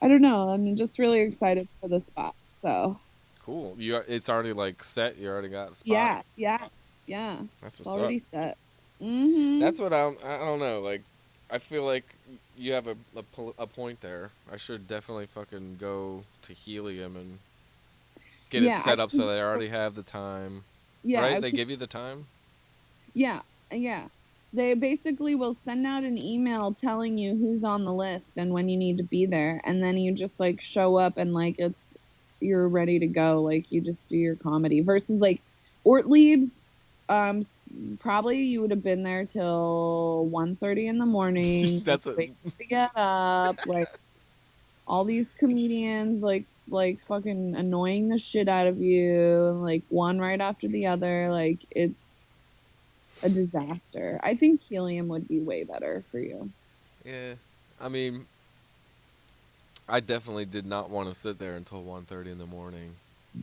I don't know. I'm just really excited for the spot. So Cool. It's already like set. You already got a spot. yeah, yeah, yeah. That's It's what's up. already set. Mm-hmm. That's what I don't know. Like, I feel like you have a point there. I should definitely fucking go to Helium and get it Yeah, set up so they already have the time. yeah, Right? They give you the time. yeah, yeah. They basically will send out an email telling you who's on the list and when you need to be there, and then you just like show up and like you're ready to go. Like you just do your comedy versus like Ortlieb's. Probably you would have been there till 1:30 in the morning, like That's a waiting to get up. Like all these comedians, like fucking annoying the shit out of you, like one right after the other. Like it's a disaster. I think Helium would be way better for you. yeah. I mean, I definitely did not want to sit there until 1:30 in the morning,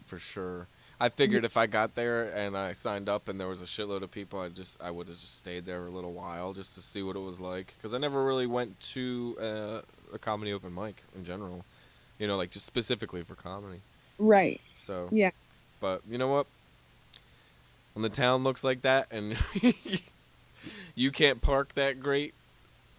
for sure. I Yeah, figured if I got there and I signed up and there was a shitload of people, I would have just stayed there a little while just to see what it was like. Because I never really went to a comedy open mic in general, like just specifically for comedy. right. So, Yeah. but you know what? When the town looks like that and you can't park that great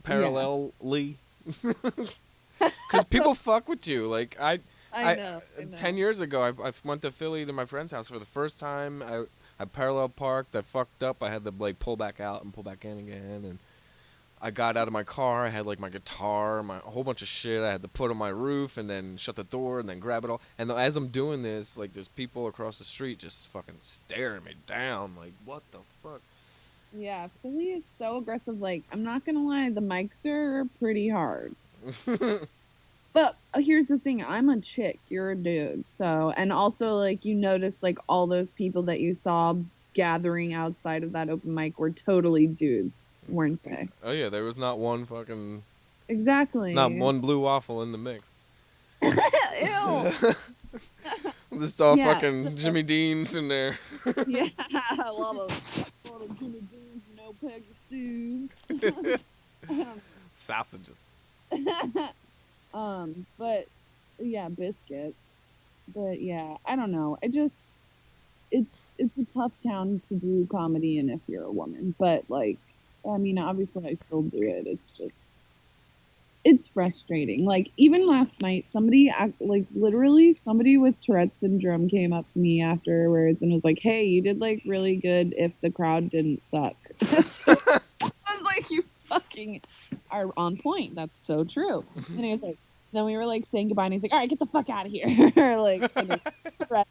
Yeah. parallelly, because people fuck with you. Like I know. I 10 know. years ago, I went to Philly to my friend's house for the first time. I parallel parked. I fucked up. I had to like pull back out and pull back in again. And I got out of my car. I had like my guitar, a whole bunch of shit. I had to put on my roof and then shut the door and then grab it all. And as I'm doing this, like there's people across the street just fucking staring me down. Like, what the fuck? Yeah, Philly is so aggressive. Like, I'm not gonna lie, the mics are pretty hard. But here's the thing, I'm a chick, you're a dude. So, and also like you notice like all those people that you saw gathering outside of that open mic were totally dudes, weren't they? Oh yeah, there was not one fucking, not Exactly. one blue waffle in the mix. Ew. Just all Yeah. fucking Jimmy Dean's in there. Yeah, a lot of Jimmy Dean's, no Pegasus. Sausages. But yeah, biscuits. But yeah, I don't know. It's it's a tough town to do comedy in if you're a woman. But like, I mean, obviously I still do it. It's frustrating. Like even last night, like literally somebody with Tourette syndrome came up to me afterwards and was like, "Hey, you did like really good if the crowd didn't suck." I was like, "You fucking are on point. That's so true." And he was like, then we were like saying goodbye, and he's like, "All right, get the fuck out of here!" Like, and then Tourette,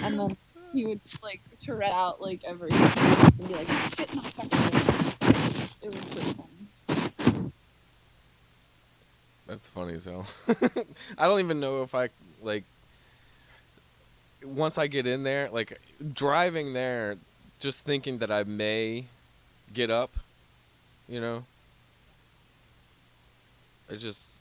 and then he would like Tourette out like every and be like, "Shit, no fucking." It was pretty funny. That's funny as hell. I don't even know if I like once I get in there, like driving there, just thinking that I may get up, you know, it just.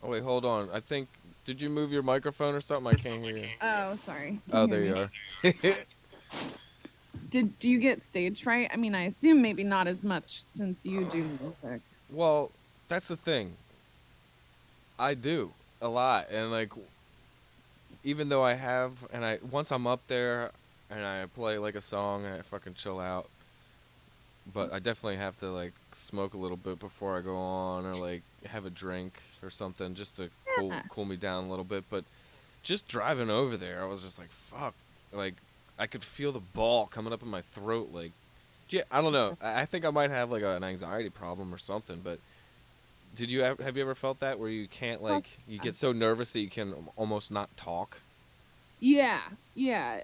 Oh wait, hold on. I think. Did you move your microphone or something? I can't hear you. Oh, sorry. Can Oh, you there hear you me? are. Do you get stage fright? I mean, I assume maybe not as much since you do music. Well, that's the thing. I do a lot, and like, even though I have, and I once I'm up there, and I play like a song, and I fucking chill out. But I definitely have to like smoke a little bit before I go on, or like have a drink or something just to Yeah. cool me down a little bit. But just driving over there, I was just like, fuck, like I could feel the ball coming up in my throat. Like, yeah, I don't know. I think I might have like an anxiety problem or something. But have you ever felt that where you can't like you get so nervous that you can almost not talk? Yeah, yeah.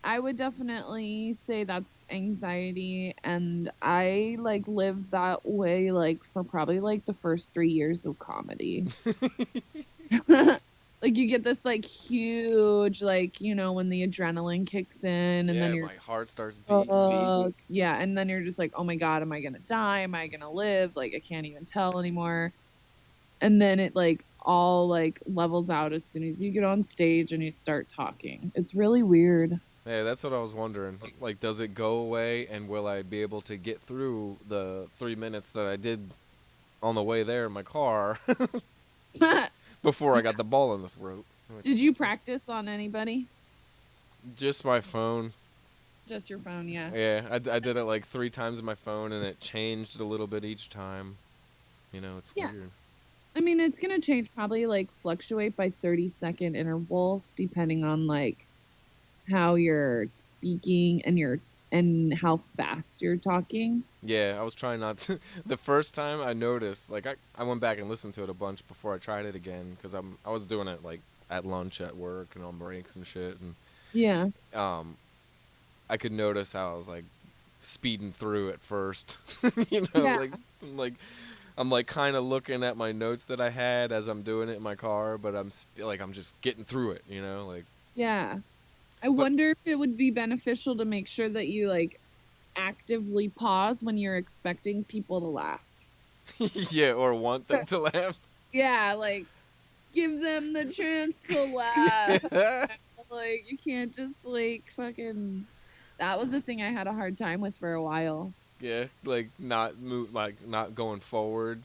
I would definitely say that's anxiety, and I like lived that way like for probably like the first 3 years of comedy. Like you get this like huge like when the adrenaline kicks in, and then Yeah, you're my heart starts beating. yeah, and then you're just like, oh my god, am I gonna die? Am I gonna live? Like I can't even tell anymore. And then it like all like levels out as soon as you get on stage and you start talking. It's really weird. Yeah, that's what I was wondering. Like, does it go away, and will I be able to get through the 3 minutes that I did on the way there in my car before I got the ball in the throat? Did you practice on anybody? Just my phone. Just your phone, yeah. Yeah, I did it like 3 times on my phone, and it changed a little bit each time. It's weird. I mean, it's going to change probably like fluctuate by 30-second intervals depending on like how you're speaking and how fast you're talking. Yeah, I was trying not to. The first time I noticed, like I went back and listened to it a bunch before I tried it again because I was doing it like at lunch at work and on breaks and shit, and Yeah. I could notice how I was like speeding through at first. Yeah. like I'm like kind of looking at my notes that I had as I'm doing it in my car, but I'm just getting through it, like. Yeah. I wonder if it would be beneficial to make sure that you like actively pause when you're expecting people to laugh. Yeah, or want them to laugh. Yeah, like give them the chance to laugh. Like you can't just like fucking. That was the thing I had a hard time with for a while. Yeah, like not move, like not going forward,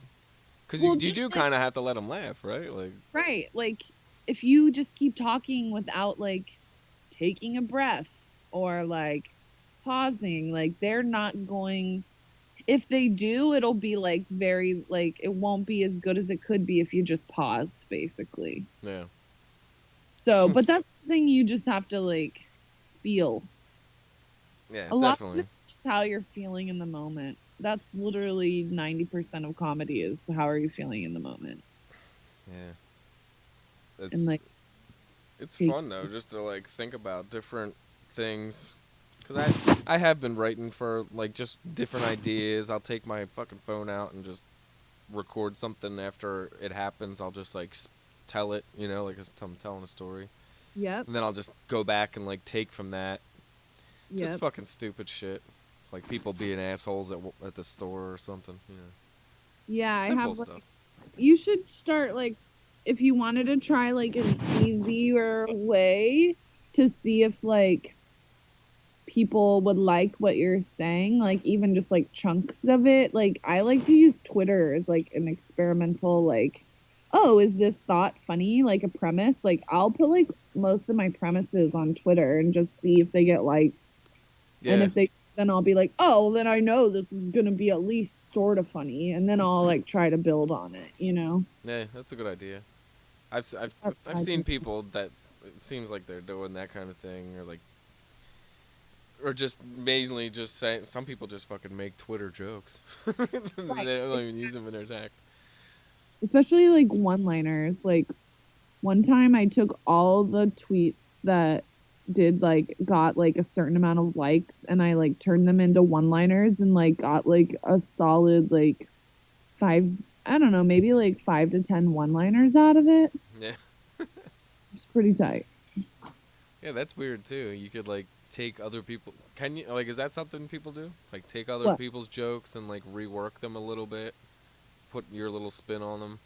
because you do like, kind of have to let them laugh, right? Like right, like if you just keep talking without like taking a breath or like pausing, like they're not going. If they do, it'll be like very like it won't be as good as it could be if you just paused, basically. Yeah. So, but that's the thing you just have to like feel. Yeah, a lot definitely. of it's just how you're feeling in the moment. That's literally 90% of comedy is how are you feeling in the moment. Yeah. And like it's fun though, just to like think about different things. Cause I have been writing for like just different ideas. I'll take my fucking phone out and just record something after it happens. I'll just like tell it, like I'm telling a story. Yep. And then I'll just go back and like take from that. Yep. Just fucking stupid shit, like people being assholes at the store or something. Yeah, Simple I have. stuff. Like, you should start like if you wanted to try like an easier way to see if like people would like what you're saying, like even just like chunks of it. Like I like to use Twitter as like an experimental like, oh, is this thought funny? Like a premise. Like I'll put like most of my premises on Twitter and just see if they get likes. Yeah. And if they then I'll be like, oh, well, then I know this is gonna be at least sort of funny, and then I'll like try to build on it. Yeah, that's a good idea. I've seen people that it seems like they're doing that kind of thing, or just mainly just saying. Some people just fucking make Twitter jokes. Right. They don't even use them in their text. Especially like one-liners. Like one time I took all the tweets that got like a certain amount of likes, and I like turned them into one-liners and like got like a solid like 5 I don't know, maybe like 5 to 10 one-liners out of it. Yeah. It's pretty tight. Yeah, that's weird too. You could like take other people. Can you like? Is that something people do? Like take other What? people's jokes and like rework them a little bit, put your little spin on them.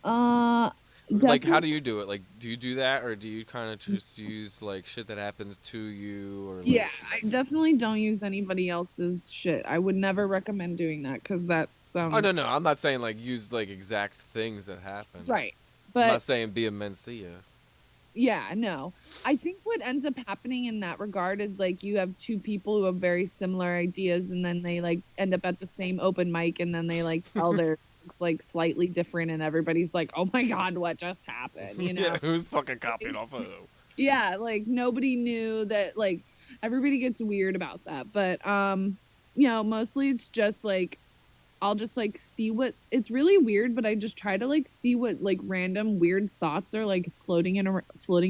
Uh, Like, how Definitely. do you do it? Like, do you do that, or do you kind of just use like shit that happens to you, or like? Yeah, I definitely don't use anybody else's shit. I would never recommend doing that because that Oh sounds no, no, I'm not saying like use like exact things that happen. right. I'm But not saying be a Mencia. yeah, no. I think what ends up happening in that regard is like you have two people who have very similar ideas and then they like end up at the same open mic and then they like tell their jokes like slightly different and everybody's like, "Oh my god, what just happened?" You Yeah, know? who's fucking copying off of who? Yeah, like nobody knew that like everybody gets weird about that. But mostly it's just like I'll just like see what it's really weird, but I just try to like see what like random weird thoughts are like floating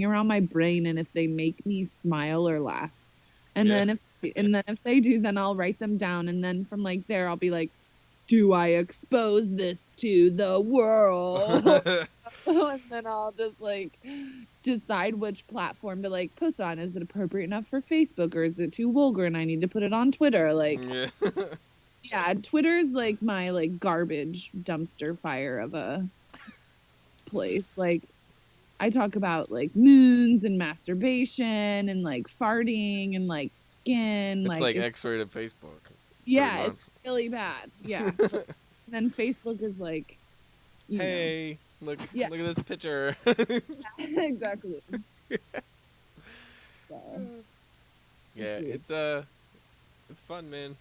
around my brain and if they make me smile or laugh. And Yeah. then if they do, then I'll write them down and then from like there I'll be like, do I expose this to the world? And then I'll just like decide which platform to like post on. Is it appropriate enough for Facebook or is it too vulgar and I need to put it on Twitter? Like Yeah. yeah, Twitter's like my like garbage dumpster fire of a place. Like I talk about like moons and masturbation and like farting and like skin. It's Like like it's X-rated Facebook, pretty yeah, much. it's really bad. Yeah. And then Facebook is like, Hey, yeah, look at this picture. exactly. So, Yeah, it's weird. it's fun, man.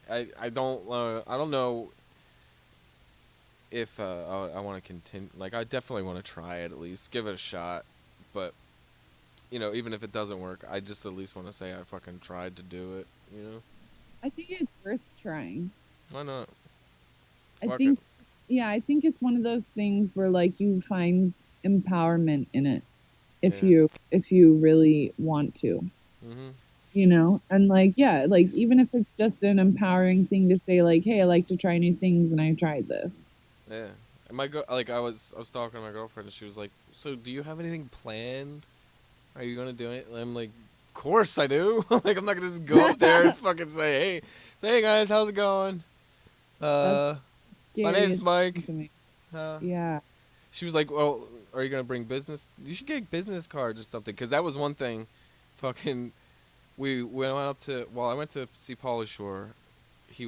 I don't know if I want to continue. Like, I definitely want to try it at least, give it a shot. But even if it doesn't work, I just at least want to say I fucking tried to do it. I think it's worth trying. Why not? I Fuck it. think, yeah, I think it's one of those things where like you find empowerment in it Yeah. if you really want to, Mhm. and like yeah, like even if it's just an empowering thing to say like, hey, I like to try new things and I tried this. Yeah. And I was talking to my girlfriend and she was like, "So do you have anything planned? Are you gonna do it?" And I'm like, "Of course I do. Like I'm not gonna just go up there and fucking say hey guys, how's it going? That's Uh, my scary name's Mike." to me. Uh, Yeah. she was like, "Well, are you gonna bring business? You should get business cards or something." Because that was one thing. Fucking, we went up to. Well, I went to see Pauly Shore. He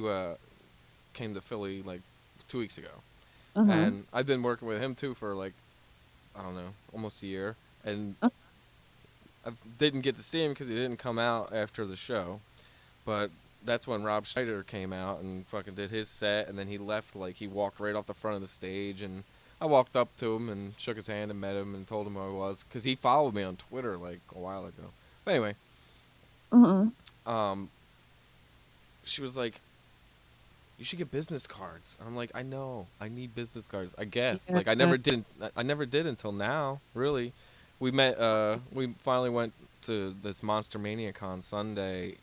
came to Philly like 2 weeks ago, Uh-huh. and I've been working with him too for like I don't know, almost a year, and Uh, I didn't get to see him because he didn't come out after the show. But that's when Rob Schneider came out and fucking did his set, and then he left. Like he walked right off the front of the stage, and I walked up to him and shook his hand and met him and told him who I was because he followed me on Twitter like a while ago. But anyway, Uh-huh. um, she was like, "You should get business cards." I'm like, "I know, I need business cards. I guess like I Yeah. never did. I never did until now. Really, we met. We finally went to this Monster Mania Con Sunday.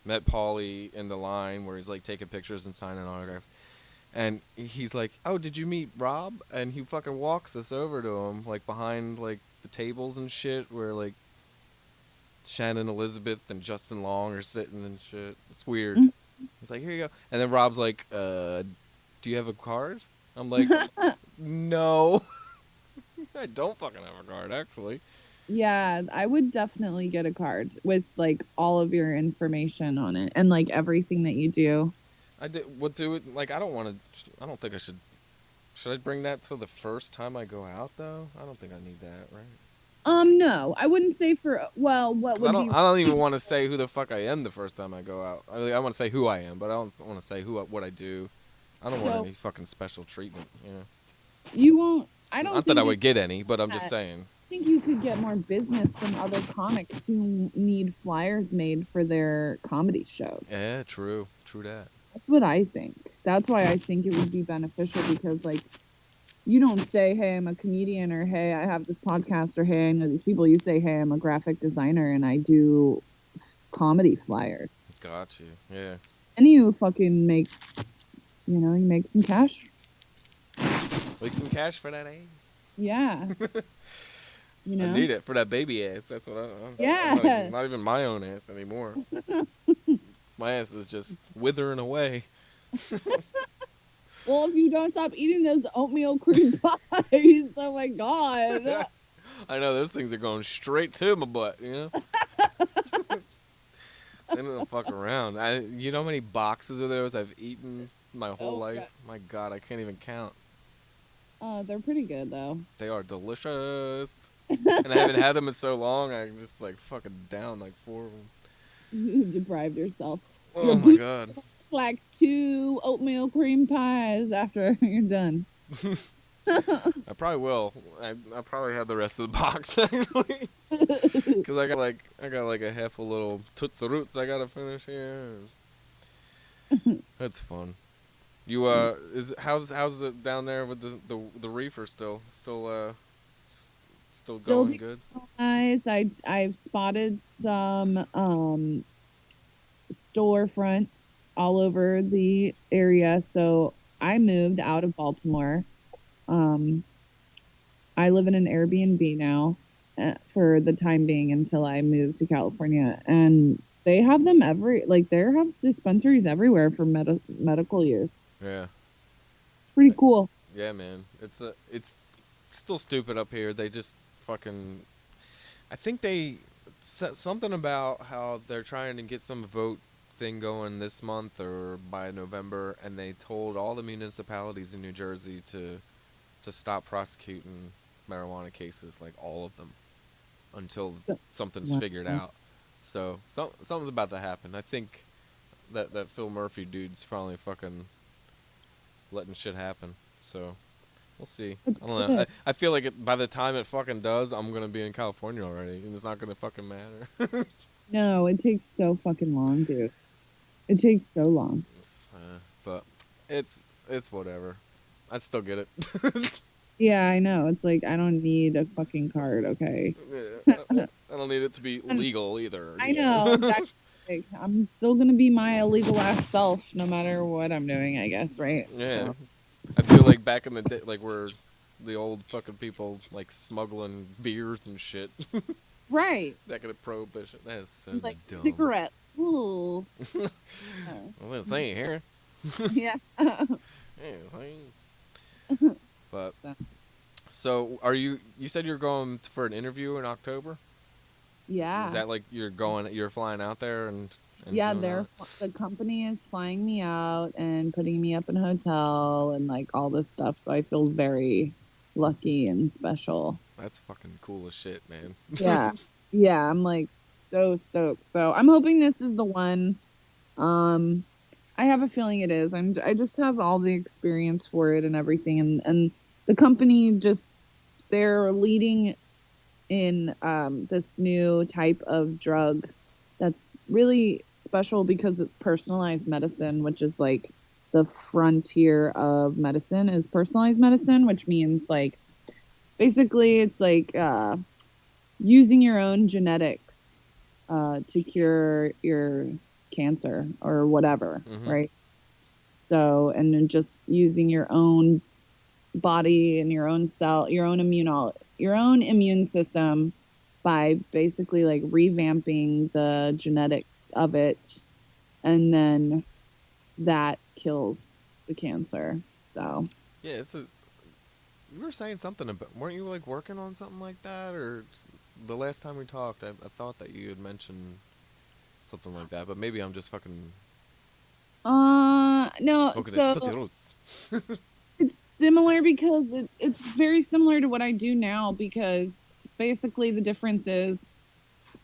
Met Paulie in the line where he's like taking pictures and signing autographs. And he's like, "Oh, did you meet Rob?" And he fucking walks us over to him, like behind like the tables and shit, where like Shannon Elizabeth and Justin Long are sitting and shit. It's weird. He's like, "Here you go." And then Rob's like, "Do you have a card?" I'm like, "No, I don't fucking have a card, actually." Yeah, I would definitely get a card with like all of your information on it and like everything that you do. I did. What do it? Like, I don't want to. I don't think I should. Should I bring that to the first time I go out though? I don't think I need that, right? No, I wouldn't say well, what Cause I would don't. be I don't even want to say who the fuck I am the first time I go out. I want to say who I am, but I don't want to say what I do. I don't want so any fucking special treatment. you won't. I don't Not that think I you would get any, but I'm just that. saying. I think you could get more business from other comics who need flyers made for their comedy shows. Yeah, true. True that. That's what I think. That's why I think it would be beneficial because like you don't say, "Hey, I'm a comedian," or "Hey, I have this podcast," or "Hey, I know these people." You say, "Hey, I'm a graphic designer and I do comedy flyers." Got you. Yeah. And you fucking make, you make some cash. Make some cash for that ass. Yeah. You I know? need it for that baby ass. That's what I'm Yeah. not even my own ass anymore. My ass is just withering away. Well, if you don't stop eating those oatmeal cream pies, oh my god. I know those things are going straight to my butt. You know, they don't fuck around. You know how many boxes of those I've eaten my whole Oh, life? God. My God, I can't even count. They're pretty good though. They are delicious, and I haven't had them in so long. I just like fucking down like 4 of them. You deprived yourself. Oh my God. Like 2 oatmeal cream pies after you're done. I probably will. I probably have the rest of the box actually, because I got like a half a little Tootsie Roots I gotta finish here. That's fun. You how's it down there with the reefer still going good? Nice. I've spotted some storefronts all over the area. So I moved out of Baltimore. I live in an Airbnb now for the time being until I move to California, and they have them they have dispensaries everywhere for medical use. Yeah. Pretty cool. Yeah, man. It's still stupid up here. They just fucking. I think they said something about how they're trying to get some vote thing going this month or by November, and they told all the municipalities in New Jersey to stop prosecuting marijuana cases, like all of them, until something's figured out. So something's about to happen. I think that Phil Murphy dude's finally fucking letting shit happen. So we'll see. I don't know. I feel like by the time it fucking does, I'm gonna be in California already, and it's not gonna fucking matter. No, it takes so fucking long, dude. It takes so long. But it's whatever. I still get it. Yeah, I know. It's like I don't need a fucking card, okay? Yeah, I don't need it to be legal either. I know. Exactly. Like, I'm still gonna be my illegal ass self, no matter what I'm doing. I guess, right? Yeah. So. I feel like back in the day, like we're the old fucking people, like smuggling beers and shit. Right. Back in the prohibition. That's so like dumb. cigarettes. Ooh. Well, this ain't here. Yeah. But so are you said you're going for an interview in October? Yeah. Is that like you're flying out there and yeah, the company is flying me out and putting me up in a hotel and like all this stuff, so I feel very lucky and special. That's fucking cool as shit, man. Yeah. Yeah, I'm like so stoked. So I'm hoping this is the one. I have a feeling it is. I just have all the experience for it and everything, and the company they're leading in this new type of drug that's really special because it's personalized medicine, which is like the frontier of medicine is personalized medicine, which means like basically it's like using your own genetics to cure your cancer or whatever, right? So, and then just using your own body and your own your own immune system by basically like revamping the genetics of it, and then that kills the cancer. So yeah, you were saying something about, weren't you like working on something like that, or the last time we talked, I thought that you had mentioned something like that, but maybe I'm just fucking no, so it's similar because it's very similar to what I do now, because basically the difference is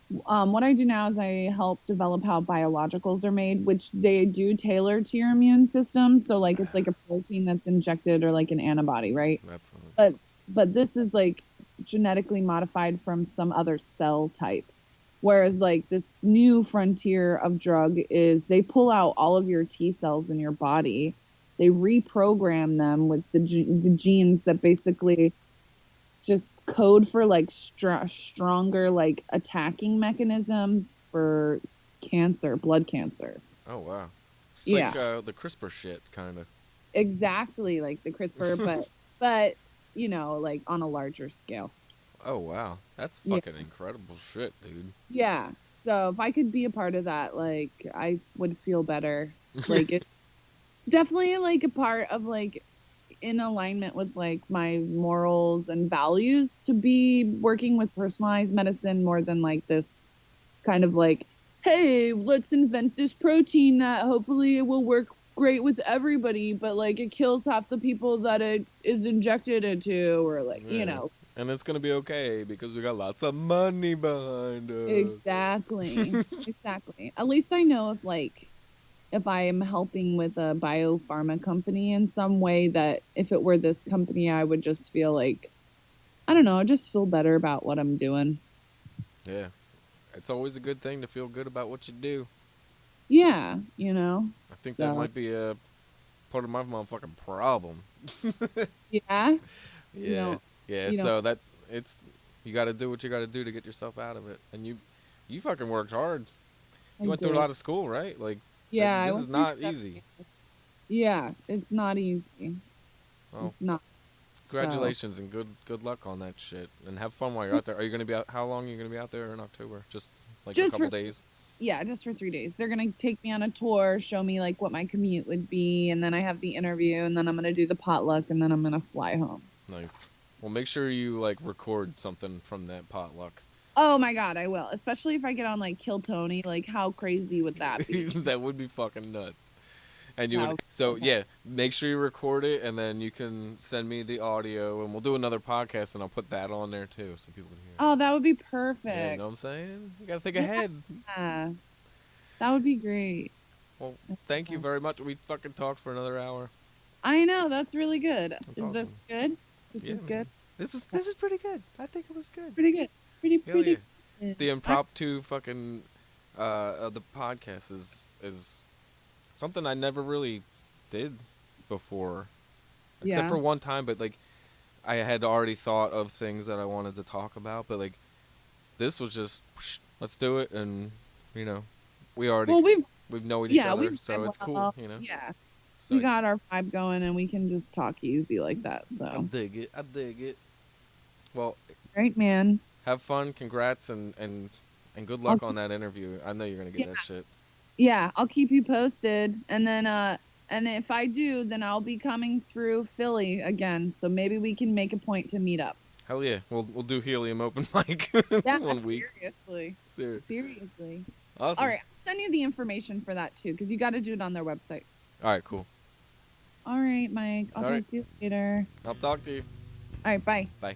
what I do now is I help develop how biologicals are made, which they do tailor to your immune system. So like it's like a protein that's injected or like an antibody, right? But this is like genetically modified from some other cell type. Whereas like this new frontier of drug is they pull out all of your T cells in your body. They reprogram them with the genes that basically just code for like stronger like attacking mechanisms for cancer, blood cancers. Oh wow. It's yeah. like the CRISPR shit kind of. Exactly, like the CRISPR, but but like on a larger scale. Oh wow, that's Yeah. fucking incredible shit, dude. Yeah. So if I could be a part of that, like I would feel better. Like it's definitely like a part of like in alignment with like my morals and values to be working with personalized medicine more than like this kind of like, hey, let's invent this protein that hopefully it will work great with everybody, but like it kills half the people that it is injected into, or like, Yeah. And it's gonna be okay because we got lots of money behind us. Exactly. Exactly. At least I know if I am helping with a biopharma company in some way, that if it were this company, I would just feel like, I don't know, just feel better about what I'm doing. Yeah. It's always a good thing to feel good about what you do. Yeah, I think that So, might be a part of my motherfucking problem. yeah, you Yeah. don't, Yeah, you don't, so that it's you got to do what you got to do to get yourself out of it. And you fucking worked hard. I You went through a did. lot of school, right? Like Yeah, I this is went through not 7 easy. years. Yeah, it's not easy. Well, It's not. So, congratulations and good luck on that shit. And have fun while you're out there. Are you going to be out how long are you going to be out there in October? Just like a just couple for days? yeah, just for 3 days. They're gonna take me on a tour, show me like what my commute would be, and then I have the interview, and then I'm gonna do the potluck, and then I'm gonna fly home. Nice. Well, make sure you like record something from that potluck. Oh my god, I will. Especially if I get on like Kill Tony. Like, how crazy would that be? That would be fucking nuts. And you would How so yeah, make sure you record it and then you can send me the audio and we'll do another podcast and I'll put that on there too so people can hear it. Oh, that would be Yeah, you perfect. know what I'm saying? You gotta think ahead. Yeah, that would be great. Well, thank you very much. We fucking talked for another hour. I know, that's really good. That's Is this awesome. good? This Yeah, is man. good. This is pretty good. I think it was good. Pretty good. Pretty Hell yeah. good. The impromptu fucking the podcast is something I never really did before. Except Yeah. for one time, but like I had already thought of things that I wanted to talk about, but like this was just let's do it and we already Well, we know each yeah, other, we so it's cool, well. Yeah. So We got our vibe going, and we can just talk easy like that. I So, dig it. I dig it. Well, great, man. have fun, congrats and good luck on that interview. I know you're going to get that shit. Yeah, I'll keep you posted, and then and if I do, then I'll be coming through Philly again. So maybe we can make a point to meet up. Hell yeah. We'll do Helium open mic Yeah, 1 week. Seriously. Awesome. All right, I'll send you the information for that too, because you got to do it on their website. All right, cool. All right, Mike. I'll talk to you later. I'll talk to you. All right, bye. Bye.